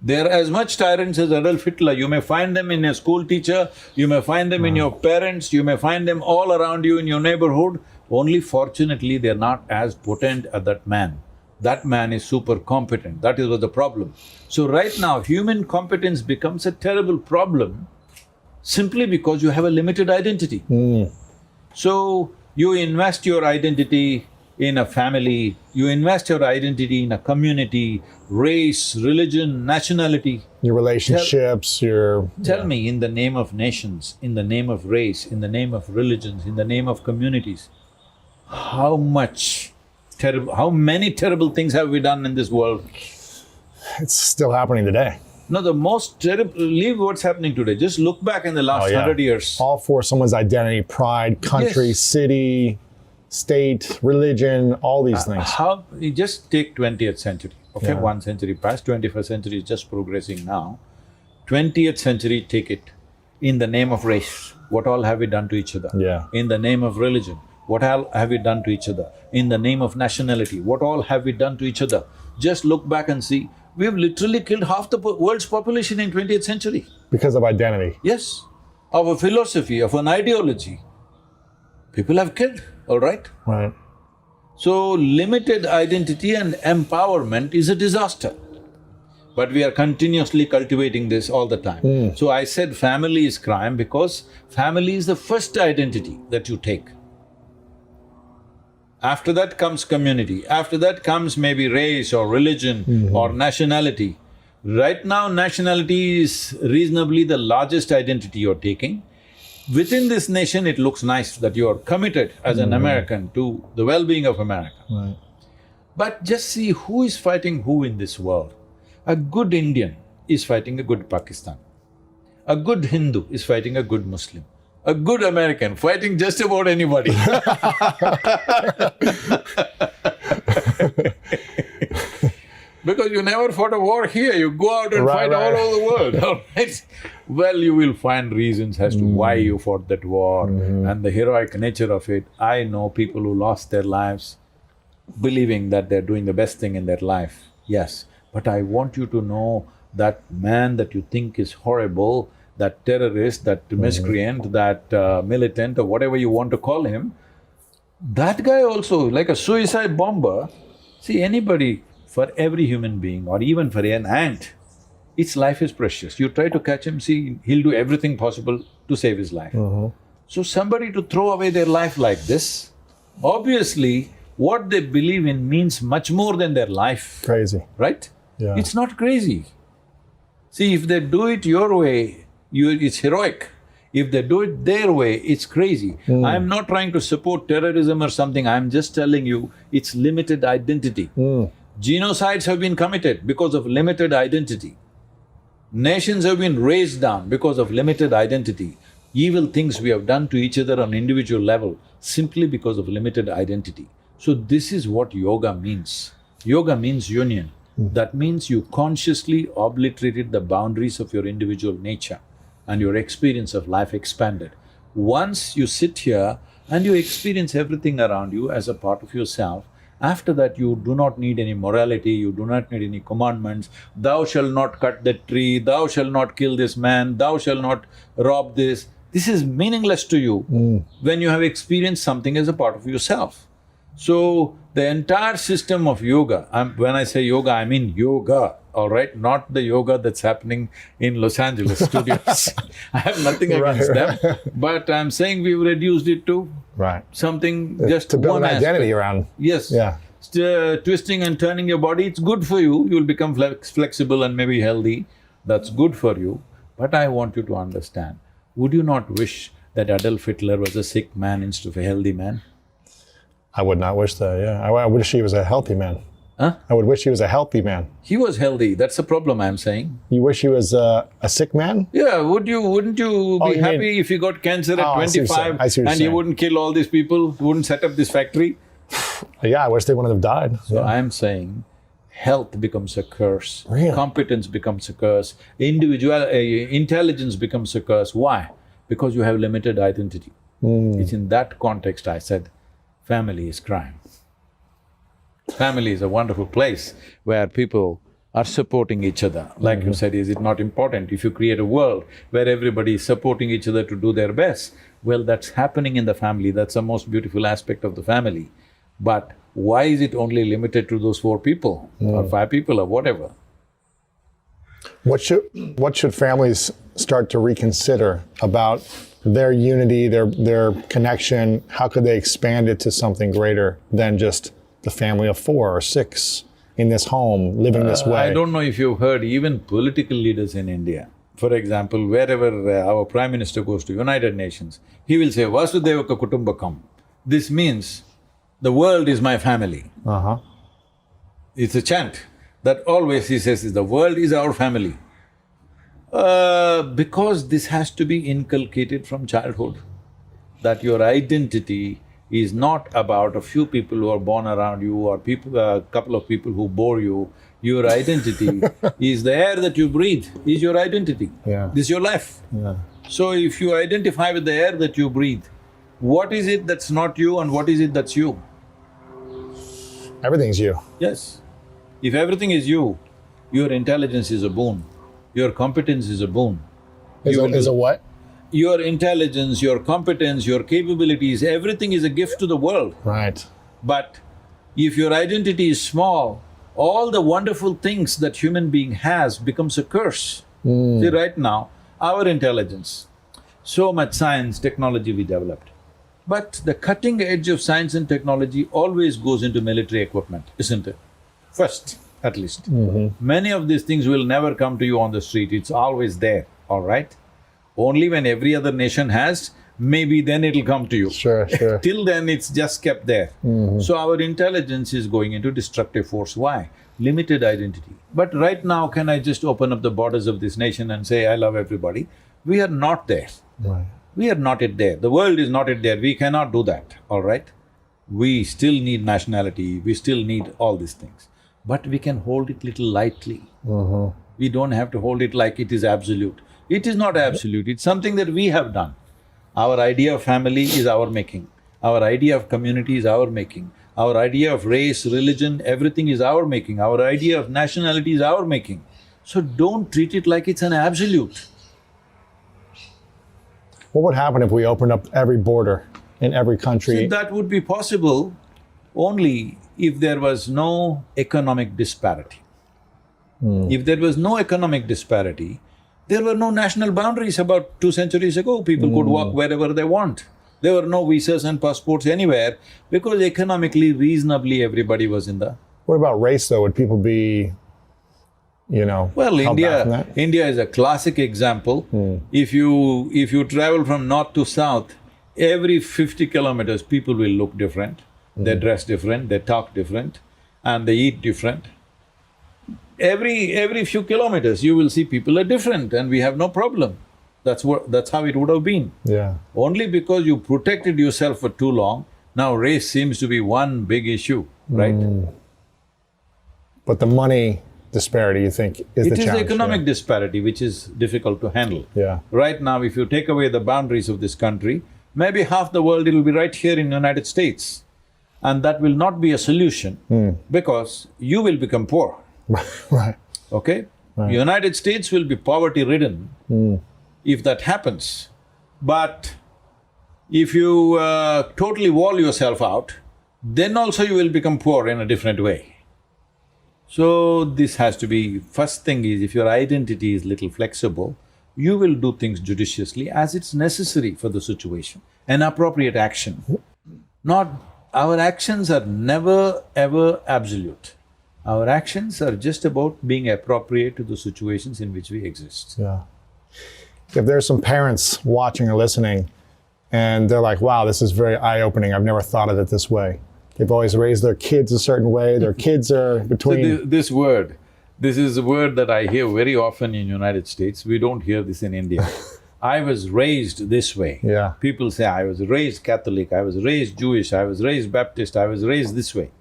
They're as much tyrants as Adolf Hitler. You may find them in a school teacher, you may find them in your parents, you may find them all around you in your neighborhood. Only fortunately, they're not as potent as that man. That man is super competent, that is what the problem. So right now, human competence becomes a terrible problem simply because you have a limited identity. So, you invest your identity in a family, you invest your identity in a community, race, religion, nationality. Your relationships, Tell me, in the name of nations, in the name of race, in the name of religions, in the name of communities, how many terrible things have we done in this world? it's still happening today. No, the most terrible, leave what's happening today, just look back in the last 100 years. All for someone's identity, pride, country, Yes. city, state, religion, all these things. How… you just take 20th century, okay, Yeah. 1 century past, 21st century is just progressing now. 20th century, take it, in the name of race, what all have we done to each other? Yeah. In the name of religion, what all have we done to each other? In the name of nationality, what all have we done to each other? Just look back and see, we've literally killed half the world's population in 20th century. Because of identity. Yes, of a philosophy, of an ideology. People have killed, all right? Right. So, limited identity and empowerment is a disaster. But we are continuously cultivating this all the time. So I said family is crime because family is the first identity that you take. After that comes community, after that comes maybe race or religion or nationality. Right now, nationality is reasonably the largest identity you're taking. Within this nation, it looks nice that you're committed as an American to the well-being of America. Right. But just see who is fighting who in this world. A good Indian is fighting a good Pakistan. A good Hindu is fighting a good Muslim. A good American fighting just about anybody. Because you never fought a war here, you go out and fight all over the world, all right? Well, you will find reasons as to why you fought that war and the heroic nature of it. I know people who lost their lives believing that they're doing the best thing in their life, yes. But I want you to know that man that you think is horrible, that terrorist, that miscreant, that militant or whatever you want to call him, that guy also, like a suicide bomber, see anybody, for every human being or even for an ant, its life is precious. You try to catch him, see, he'll do everything possible to save his life. So somebody to throw away their life like this, obviously what they believe in means much more than their life. Crazy. Right? Yeah. It's not crazy. See, if they do it your way, it's heroic. If they do it their way, it's crazy. I'm not trying to support terrorism or something, I'm just telling you, it's limited identity. Genocides have been committed because of limited identity. Nations have been raised down because of limited identity. Evil things we have done to each other on individual level simply because of limited identity. So this is what yoga means. Yoga means union. That means you consciously obliterated the boundaries of your individual nature and your experience of life expanded. Once you sit here and you experience everything around you as a part of yourself, after that you do not need any morality, you do not need any commandments, thou shalt not cut that tree, thou shalt not kill this man, thou shalt not rob this. This is meaningless to you when you have experienced something as a part of yourself. So, the entire system of yoga, when I say yoga, I mean yoga, all right? Not the yoga that's happening in Los Angeles studios. I have nothing against them, but I'm saying we've reduced it to something just to build one an identity aspect. around. Yes. Yeah. Twisting and turning your body, it's good for you, you'll become flexible and maybe healthy, that's good for you. But I want you to understand, would you not wish that Adolf Hitler was a sick man instead of a healthy man? I would not wish that, yeah. I wish he was a healthy man. Huh? I would wish he was a healthy man. He was healthy, that's the problem I'm saying. You wish he was a sick man? Yeah, wouldn't you be you happy mean- if you got cancer at I see what you're saying. 25 I see what you're and you saying. wouldn't kill all these people, wouldn't set up this factory? Yeah, I wish they wouldn't have died. So I'm saying health becomes a curse, Really? competence becomes a curse, intelligence becomes a curse. Why? Because you have limited identity. It's in that context I said, family is crime. Family is a wonderful place where people are supporting each other. Like you said, is it not important if you create a world where everybody is supporting each other to do their best? Well, that's happening in the family, that's the most beautiful aspect of the family. But why is it only limited to those 4 people or 5 people or whatever? What should families start to reconsider about their unity, their connection, how could they expand it to something greater than just the family of 4 or 6 in this home, living this way? I don't know if you've heard, even political leaders in India, for example, wherever our Prime Minister goes to United Nations, he will say, Vasudevaka Kutumbakam. This means, the world is my family. It's a chant that always he says is, the world is our family. Because this has to be inculcated from childhood, that your identity is not about a few people who are born around you or a couple of people who bore you. Your identity is the air that you breathe, is your identity. Yeah. This is your life. Yeah. So if you identify with the air that you breathe, what is it that's not you and what is it that's you? Everything's you. Yes. If everything is you, your intelligence is a boon, your competence is a boon. Is a what? Your intelligence, your competence, your capabilities, everything is a gift to the world. Right. But if your identity is small, all the wonderful things that human being has becomes a curse. See, right now, our intelligence, so much science, technology we developed. But the cutting edge of science and technology always goes into military equipment, isn't it? First, at least. Many of these things will never come to you on the street, it's always there, all right? Only when every other nation has, maybe then it'll come to you. Sure. Till then, it's just kept there. So our intelligence is going into destructive force. Why? Limited identity. But right now, can I just open up the borders of this nation and say, I love everybody? We are not there. Right. We are not yet there. The world is not yet there. We cannot do that, all right? We still need nationality, we still need all these things. But we can hold it little lightly. We don't have to hold it like it is absolute. It is not absolute, it's something that we have done. Our idea of family is our making. Our idea of community is our making. Our idea of race, religion, everything is our making. Our idea of nationality is our making. So don't treat it like it's an absolute. What would happen if we opened up every border in every country? See, that would be possible only if there was no economic disparity. If there was no economic disparity, there were no national boundaries about 2 centuries ago. People could walk wherever they want. There were no visas and passports anywhere because economically, reasonably, everybody was in the… What about race, though? Would people be, Well, held back from that? India is a classic example. If you travel from north to south, every 50 kilometers, people will look different. They dress different, they talk different, and they eat different. Every few kilometers, you will see people are different and we have no problem. That's how it would have been. Yeah. Only because you protected yourself for too long, now race seems to be one big issue, right? But the money disparity, you think, is the It is challenge? economic disparity which is difficult to handle. Yeah. Right now, if you take away the boundaries of this country, maybe half the world it'll be right here in the United States. And that will not be a solution because you will become poor. Right. Okay? United States will be poverty-ridden if that happens. But if you totally wall yourself out, then also you will become poor in a different way. So this has to be… First thing is, if your identity is little flexible, you will do things judiciously as it's necessary for the situation, an appropriate action. Our actions are never ever absolute. Our actions are just about being appropriate to the situations in which we exist. Yeah. If there's some parents watching or listening and they're like, wow, this is very eye-opening, I've never thought of it this way. They've always raised their kids a certain way, their kids are between… So this is a word that I hear very often in United States, we don't hear this in India. I was raised this way. Yeah. People say, I was raised Catholic, I was raised Jewish, I was raised Baptist, I was raised this way.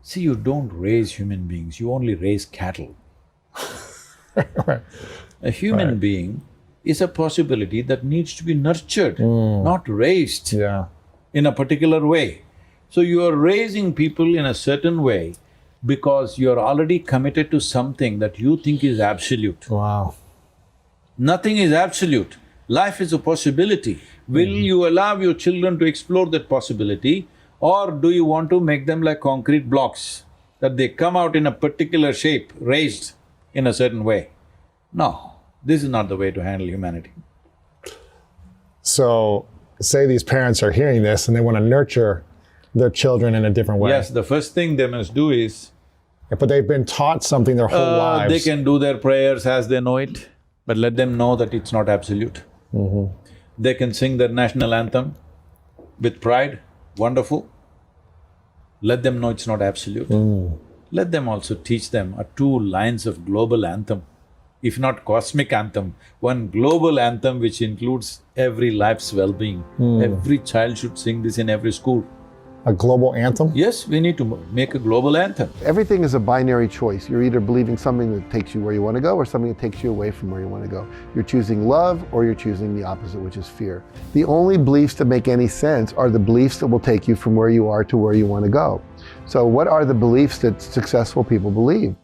See, you don't raise human beings, you only raise cattle. Right. A human being is a possibility that needs to be nurtured, not raised in a particular way. So you are raising people in a certain way because you are already committed to something that you think is absolute. Wow. Nothing is absolute. Life is a possibility. Will you allow your children to explore that possibility, or do you want to make them like concrete blocks, that they come out in a particular shape, raised in a certain way? No, this is not the way to handle humanity. So say these parents are hearing this and they want to nurture their children in a different way. Yes, the first thing they must do is, But they've been taught something their whole lives. they can do their prayers as they know it, but let them know that it's not absolute. They can sing their national anthem with pride, wonderful. Let them know it's not absolute. Let them also teach them 2 lines of global anthem, if not cosmic anthem, one global anthem which includes every life's well-being. Every child should sing this in every school. A global anthem? Yes, we need to make a global anthem. Everything is a binary choice. You're either believing something that takes you where you want to go or something that takes you away from where you want to go. You're choosing love or you're choosing the opposite, which is fear. The only beliefs that make any sense are the beliefs that will take you from where you are to where you want to go. So what are the beliefs that successful people believe?